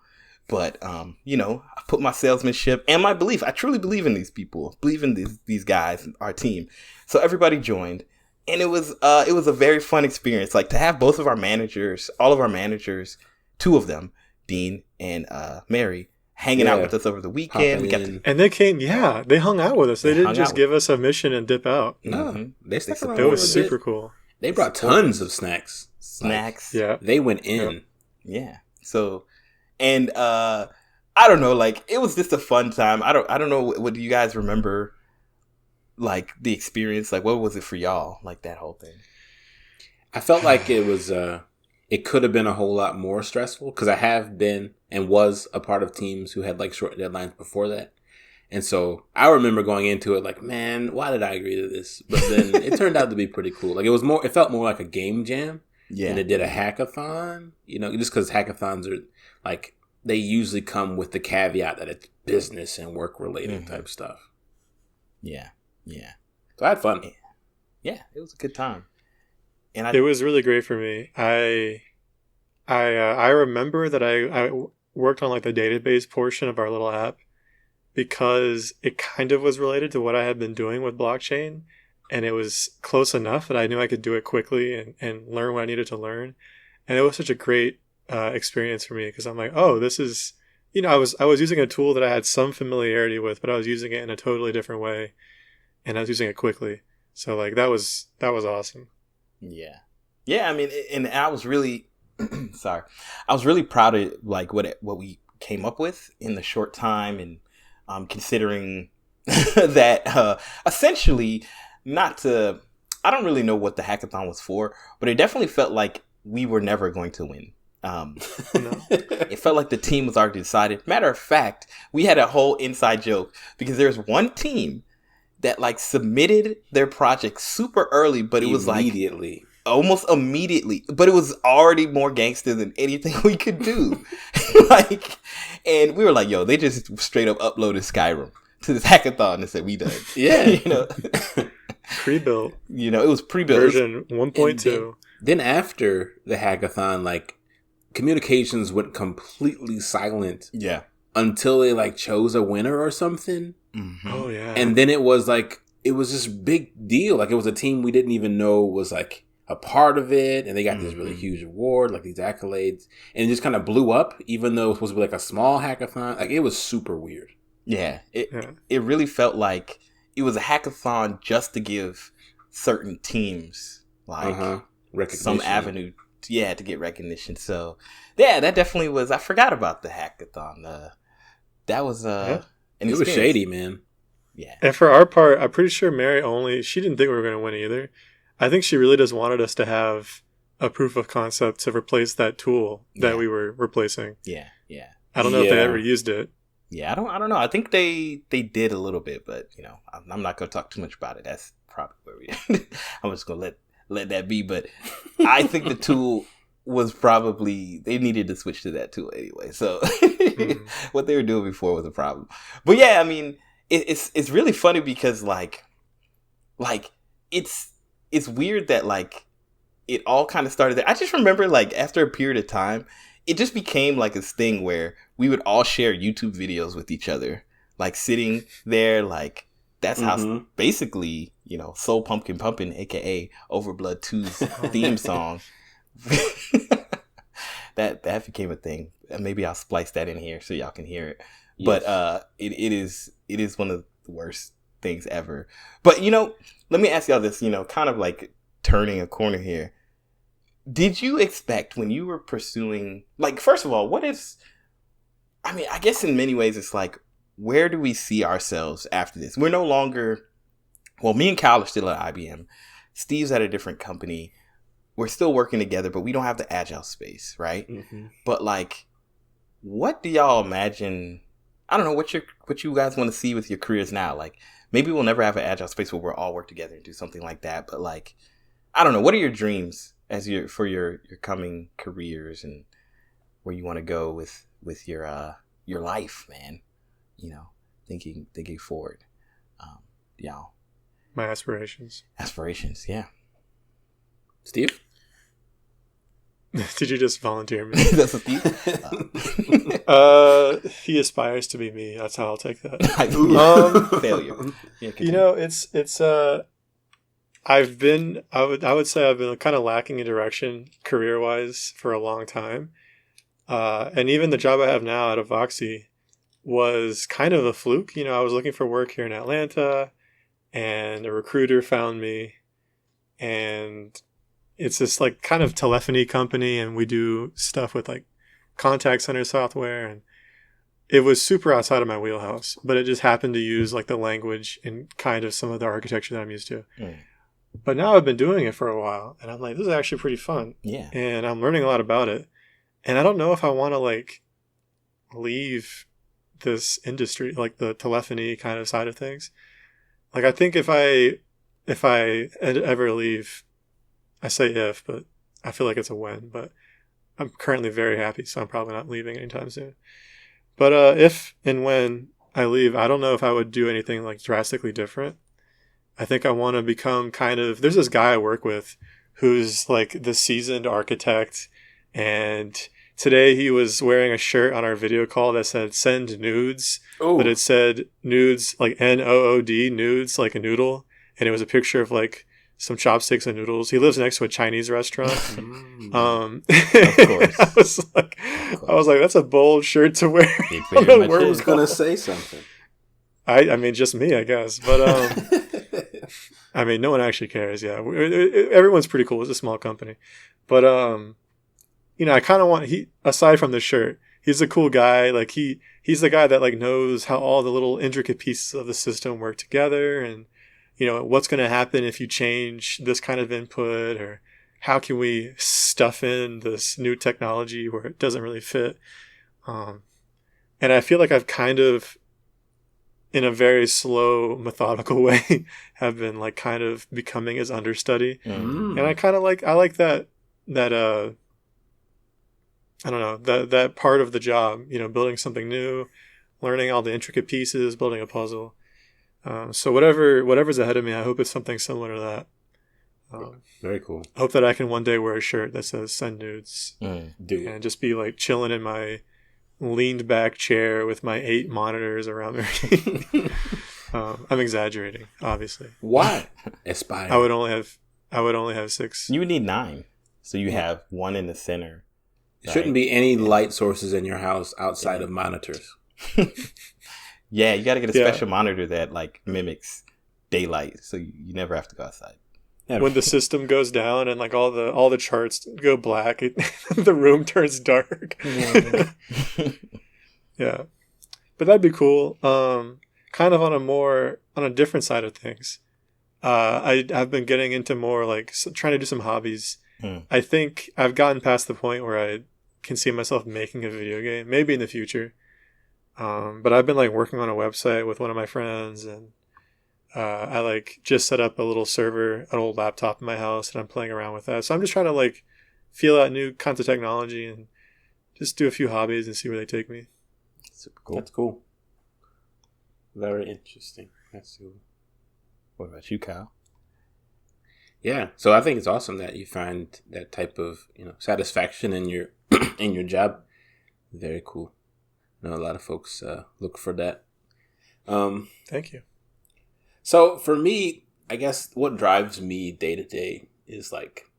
But you know, I put my salesmanship and my belief. I truly believe in these people, believe in these guys, our team. So everybody joined, and it was a very fun experience. Like, to have both of our managers, all of our managers, two of them, Dean and Mary, hanging out with us over the weekend. And they came, they hung out with us. They didn't just give us a mission and dip out. No, they stuck around. It was super cool. They brought tons of snacks. Yeah. They went in. Yeah. So, and I don't know, like, it was just a fun time. I don't know, what do you guys remember, like, the experience? Like, what was it for y'all? Like, that whole thing. I felt like it was, it could have been a whole lot more stressful because I have been and was a part of teams who had like short deadlines before that. And so I remember going into it like, man, why did I agree to this? But then it turned out to be pretty cool. Like, it felt more like a game jam than it did a hackathon, you know, just because hackathons are like, they usually come with the caveat that it's business and work related type stuff. Yeah. Yeah. So I had fun. Yeah. It was a good time. And it was really great for me. I remember that I worked on like the database portion of our little app because it kind of was related to what I had been doing with blockchain, and it was close enough that I knew I could do it quickly and learn what I needed to learn. And it was such a great experience for me because I'm like, oh, this is, you know, I was using a tool that I had some familiarity with, but I was using it in a totally different way, and I was using it quickly. So like that was awesome. Yeah. Yeah, I mean, and I was really sorry. I was really proud of like what we came up with in the short time, and considering that essentially I don't really know what the hackathon was for, but it definitely felt like we were never going to win. It felt like the team was already decided. Matter of fact, we had a whole inside joke because there's one team that like submitted their project super early, but it was like almost immediately, but it was already more gangster than anything we could do. Like, and we were like, yo, they just straight up uploaded Skyrim to this hackathon and said, we done. Yeah. You know, pre-built, you know, it was pre-built version 1.2. Then after the hackathon, like, communications went completely silent. Yeah. Until they like chose a winner or something. Mm-hmm. Oh yeah. And then it was this big deal. Like, it was a team we didn't even know was like a part of it, and they got this really huge award, like these accolades, and it just kind of blew up, even though it was supposed to be like a small hackathon. Like, it was super weird. Yeah. It really felt like it was a hackathon just to give certain teams like some avenue to get recognition. So yeah, that definitely was, I forgot about the hackathon. That was it was shady, man. Yeah. And for our part, I'm pretty sure Mary she didn't think we were going to win either. I think she really just wanted us to have a proof of concept to replace that tool that we were replacing. Yeah, yeah. I don't know if they ever used it. Yeah, I don't know. I think they did a little bit, but you know, I'm not going to talk too much about it. That's probably where we. I'm just going to let that be. But I think the tool was probably, they needed to switch to that tool anyway. So what they were doing before was a problem. But yeah, I mean, it's really funny because like it's weird that like it all kind of started there. I just remember like after a period of time, it just became like this thing where we would all share YouTube videos with each other, like sitting there, like that's how basically, Soul Pumpkin Pumpin', aka Overblood 2's theme song. that became a thing. Maybe I'll splice that in here so y'all can hear it. Yes. But it is one of the worst things ever. But let me ask y'all this, kind of like turning a corner here. Did you expect when you were pursuing, like, first of all, I guess in many ways it's like, where do we see ourselves after this? We're no longer, me and Cal are still at IBM. Steve's at a different company. We're still working together, but we don't have the agile space, right? Mm-hmm. But like, what do y'all imagine? I don't know what you guys want to see with your careers now. Like, maybe we'll never have an agile space where we'll all work together and do something like that. But like, I don't know. What are your dreams for your coming careers and where you want to go with your life, man? Thinking forward. Y'all. My aspirations. Aspirations, yeah. Steve? Did you just volunteer me? That's a Steve? He aspires to be me. That's how I'll take that. Failure. Yeah, I would say I've been kind of lacking in direction career-wise for a long time. And even the job I have now at Avoxy was kind of a fluke. I was looking for work here in Atlanta and a recruiter found me, and it's this like kind of telephony company, and we do stuff with like contact center software, and it was super outside of my wheelhouse, but it just happened to use like the language and kind of some of the architecture that I'm used to. But now I've been doing it for a while, and I'm like, this is actually pretty fun. Yeah. And I'm learning a lot about it. And I don't know if I want to like leave this industry, like the telephony kind of side of things. Like, I think if I ever leave, I say if, but I feel like it's a when, but I'm currently very happy, so I'm probably not leaving anytime soon. But if and when I leave, I don't know if I would do anything like drastically different. I think I want to become there's this guy I work with who's like the seasoned architect, and today he was wearing a shirt on our video call that said "send nudes," but it said nudes like NOOD, nudes, like a noodle, and it was a picture of like some chopsticks and noodles. He lives next to a Chinese restaurant. Of course. I was like, that's a bold shirt to wear. I was gonna say something. I mean, just me, I guess, but I mean, no one actually cares. Yeah, everyone's pretty cool. It's a small company, but I kind of want aside from the shirt, he's a cool guy. Like he's the guy that like knows how all the little intricate pieces of the system work together, and what's going to happen if you change this kind of input, or how can we stuff in this new technology where it doesn't really fit. And I feel like I've kind of, in a very slow, methodical way, have been like kind of becoming his understudy. And I kind of like that I don't know, that part of the job, building something new, learning all the intricate pieces, building a puzzle. So whatever's ahead of me, I hope it's something similar to that. Very cool. I hope that I can one day wear a shirt that says "send nudes," and just be like chilling in my leaned back chair with my 8 monitors around me. I'm exaggerating, obviously. Why? Aspire. I would only have 6. You would need 9, so you have 1 in the center. There shouldn't be any light sources in your house outside of monitors. Yeah, you got to get a special monitor that like mimics daylight, so you never have to go outside. When the system goes down and like all the charts go black, the room turns dark. Yeah, but that'd be cool. Kind of on a different side of things. I've been getting into more like trying to do some hobbies. I think I've gotten past the point where I can see myself making a video game, maybe in the future. But I've been like working on a website with one of my friends, and I like just set up a little server, an old laptop in my house, and I'm playing around with that. So I'm just trying to like feel out new kinds of technology and just do a few hobbies and see where they take me. Super cool. That's cool. Very interesting. That's cool. What about you, Kyle? Yeah, so I think it's awesome that you find that type of satisfaction in your in your job. Very cool. I know a lot of folks look for that. Thank you. So for me, I guess what drives me day to day is like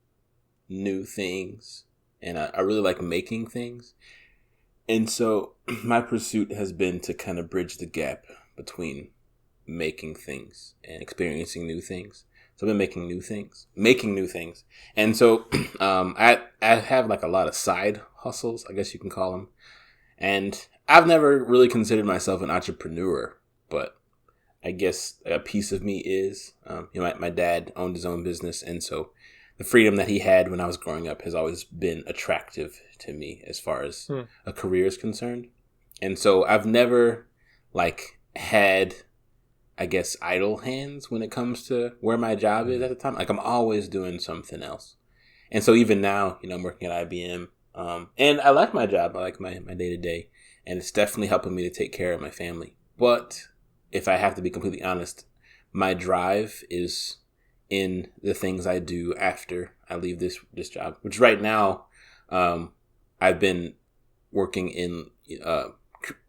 new things, and I really like making things. And so my pursuit has been to kind of bridge the gap between making things and experiencing new things. So I've been making new things. And so I have like a lot of side hustles, I guess you can call them. And I've never really considered myself an entrepreneur, but I guess a piece of me is. My dad owned his own business, and so the freedom that he had when I was growing up has always been attractive to me as far as a career is concerned. And so I've never like had, I guess, idle hands when it comes to where my job is at the time. Like I'm always doing something else. And so even now, I'm working at IBM, and I like my job. I like my day to day, and it's definitely helping me to take care of my family. But if I have to be completely honest, my drive is in the things I do after I leave this job, which right now, I've been working in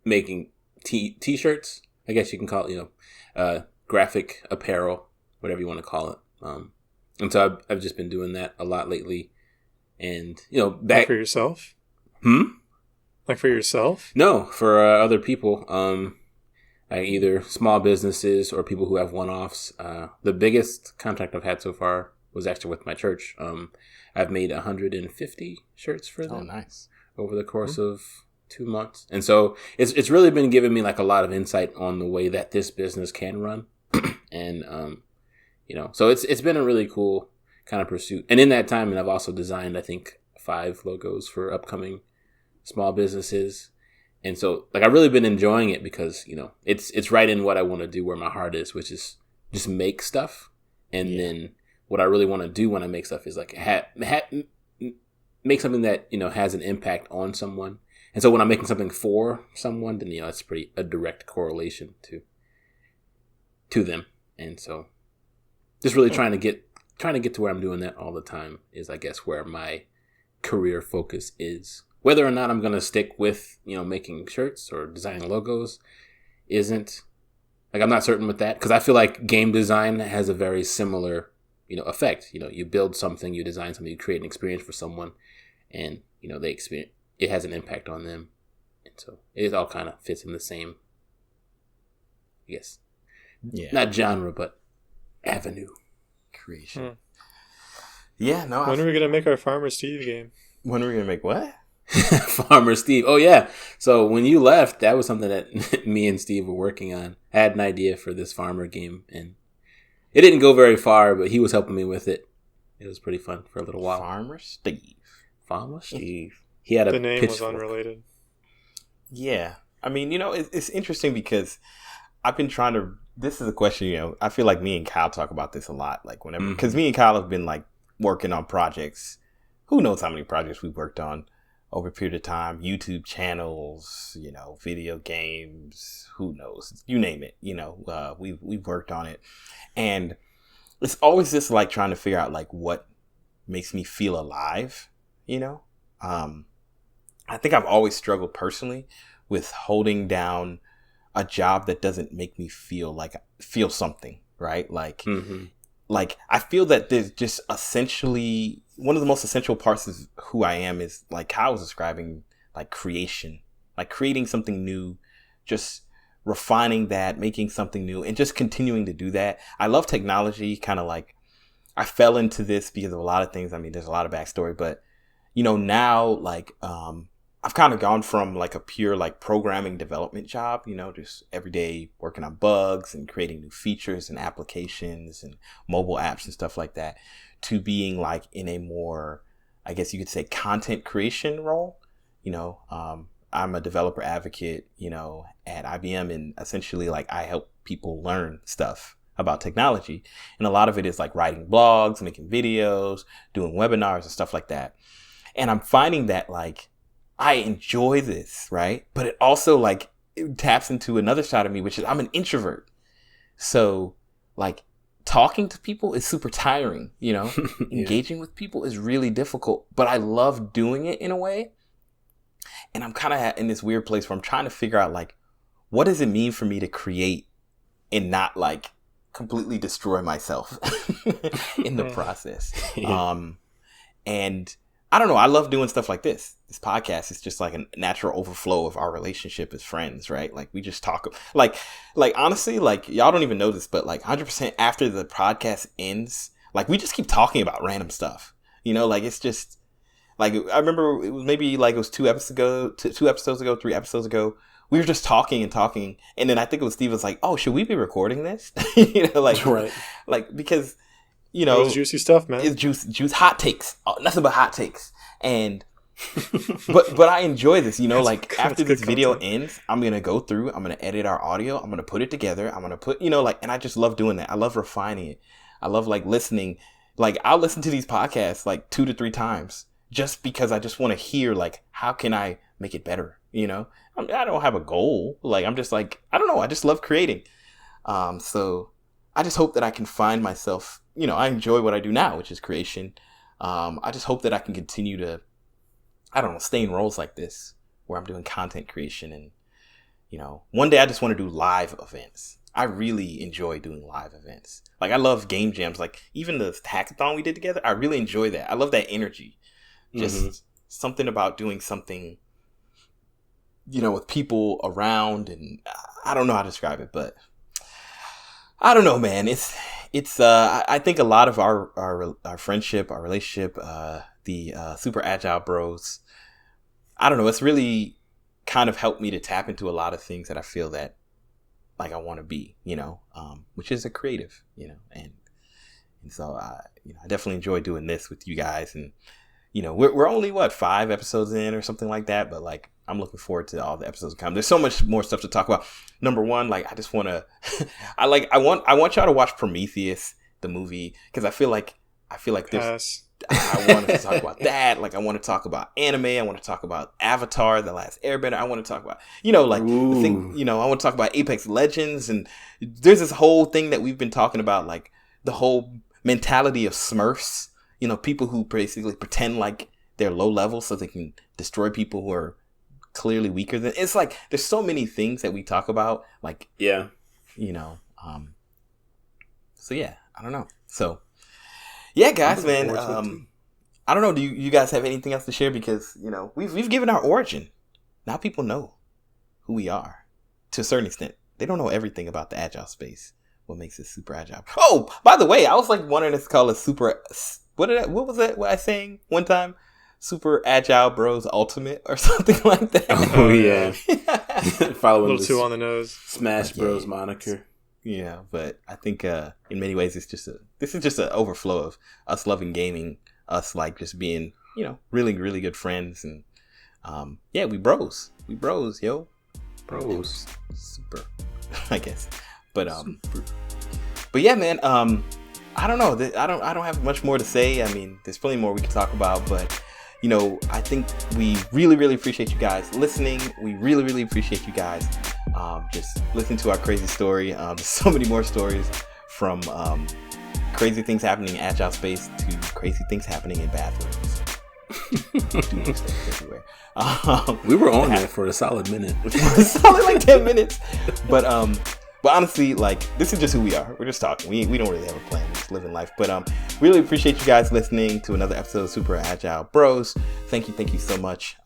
making t-shirts, I guess you can call it, graphic apparel, whatever you want to call it. And so I've just been doing that a lot lately. And, back... Like for yourself? Like for yourself? No, for other people. Either small businesses or people who have one-offs. The biggest contract I've had so far was actually with my church. I've made 150 shirts for them. Oh, nice. Over the course of 2 months. And so it's really been giving me like a lot of insight on the way that this business can run. And, so it's been a really cool kind of pursuit. And in that time, and I've also designed, I think, 5 logos for upcoming small businesses. And so, like, I've really been enjoying it because, it's right in what I want to do, where my heart is, which is just make stuff. And then what I really want to do when I make stuff is, like, make something that, has an impact on someone. And so when I'm making something for someone, then, it's a direct correlation to them. And so just really trying to get to where I'm doing that all the time is, I guess, where my career focus is. Whether or not I'm going to stick with, making shirts or designing logos isn't, like, I'm not certain with that, because I feel like game design has a very similar, effect. You build something, you design something, you create an experience for someone, and, they experience, it has an impact on them. And so it all kind of fits in the same, I guess, not genre, but avenue. Creation. Yeah, no. When are we going to make our Farmer Steve game? When are we going to make what? Farmer Steve. Oh, yeah. So when you left, that was something that me and Steve were working on. I had an idea for this farmer game, and it didn't go very far, but he was helping me with it. It was pretty fun for a little while. Farmer Steve. He had the name was unrelated. Yeah. I mean, it's interesting because I've been trying to, this is a question, I feel like me and Kyle talk about this a lot. Like whenever, because me and Kyle have been like working on projects. Who knows how many projects we've worked on over a period of time, YouTube channels, video games, who knows, you name it, we've worked on it. And it's always just like trying to figure out like what makes me feel alive, I think I've always struggled personally with holding down a job that doesn't make me feel something, right? Like, like I feel that there's just essentially one of the most essential parts of who I am is like how I was describing, like creation, like creating something new, just refining that, making something new, and just continuing to do that. I love technology, kind of like I fell into this because of a lot of things. I mean, there's a lot of backstory, but now like I've kind of gone from like a pure like programming development job, just every day working on bugs and creating new features and applications and mobile apps and stuff like that, to being like in a more, I guess you could say, content creation role. I'm a developer advocate, at IBM, and essentially like I help people learn stuff about technology. And a lot of it is like writing blogs, making videos, doing webinars and stuff like that. And I'm finding that like I enjoy this, right? But it also like it taps into another side of me, which is I'm an introvert. So like talking to people is super tiring, engaging with people is really difficult, but I love doing it in a way. And I'm kind of in this weird place where I'm trying to figure out like, what does it mean for me to create and not like completely destroy myself in the process. Yeah. And I don't know. I love doing stuff like this. This podcast is just like a natural overflow of our relationship as friends, right? Like we just talk, like honestly, like y'all don't even know this, but like 100% after the podcast ends, like we just keep talking about random stuff. You know, like it's just like I remember it was maybe like it was 3 episodes ago. We were just talking, and then I think it was Steve was like, "Oh, should we be recording this?" You know, like right, like because. You know, it was juicy stuff, man. It's juice, hot takes, nothing but hot takes. And but I enjoy this. You know, like after this video ends, I'm gonna go through. I'm gonna edit our audio. I'm gonna put it together. I'm gonna put, you know, like, and I just love doing that. I love refining it. I love like listening. Like I'll listen to these podcasts like 2 to 3 times just because I just want to hear like how can I make it better. You know, I don't have a goal. Like I'm just like I don't know. I just love creating. So I just hope that I can find myself. You know, I enjoy what I do now, which is creation. I just hope that I can continue to, I don't know, stay in roles like this where I'm doing content creation. And, you know, one day I just want to do live events. I really enjoy doing live events. Like I love game jams. Like even the hackathon we did together, I really enjoy that. I love that energy. Just something about doing something, you know, with people around. And I don't know how to describe it, but I don't know, man. It's I think a lot of our friendship, our relationship, the Super Agile Bros, I don't know, it's really kind of helped me to tap into a lot of things that I feel that like I want to be, you know, which is a creative, you know, and so I definitely enjoy doing this with you guys. And you know, we're only 5 episodes in or something like that, but like I'm looking forward to all the episodes to come. There's so much more stuff to talk about. Number one, like I just want to, I want y'all to watch Prometheus, the movie, because I feel like there's, I want to talk about that. Like I want to talk about anime. I want to talk about Avatar, The Last Airbender. I want to talk about, you know, like the thing, you know, I want to talk about Apex Legends, and there's this whole thing that we've been talking about, like the whole mentality of Smurfs. You know, people who basically pretend like they're low level so they can destroy people who are clearly weaker than. It's like there's so many things that we talk about. Like, yeah, you know. So yeah, I don't know. So yeah, guys, man. I don't know. Do you guys have anything else to share? Because you know we've given our origin. Now people know who we are to a certain extent. They don't know everything about the agile space. What makes it super agile? Oh, by the way, I was like wanting to call it super. What was that? What I saying one time? Super Agile Bros Ultimate or something like that. Oh yeah, following a little too on the nose. Smash Bros moniker. Yeah, but I think in many ways this is just an overflow of us loving gaming, us like just being, you know, really really good friends, and yeah, we bros, yo, bros, super, I guess, but but yeah, man, I don't know, I don't have much more to say. I mean, there's plenty more we can talk about, but you know, I think we really, really appreciate you guys listening. We really, really appreciate you guys just listening to our crazy story. There's so many more stories, from crazy things happening in agile space to crazy things happening in bathrooms. Everywhere. We were on there for a solid minute. Solid like 10 minutes. But honestly, like, this is just who we are. We're just talking. We don't really have a plan. We're just living life. But really appreciate you guys listening to another episode of Super Agile Bros. Thank you so much.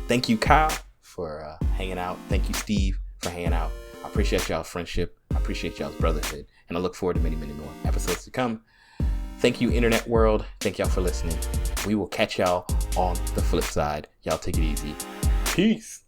Thank you, Kyle, for hanging out. Thank you, Steve, for hanging out. I appreciate y'all's friendship. I appreciate y'all's brotherhood. And I look forward to many, many more episodes to come. Thank you, Internet World. Thank y'all for listening. We will catch y'all on the flip side. Y'all take it easy. Peace.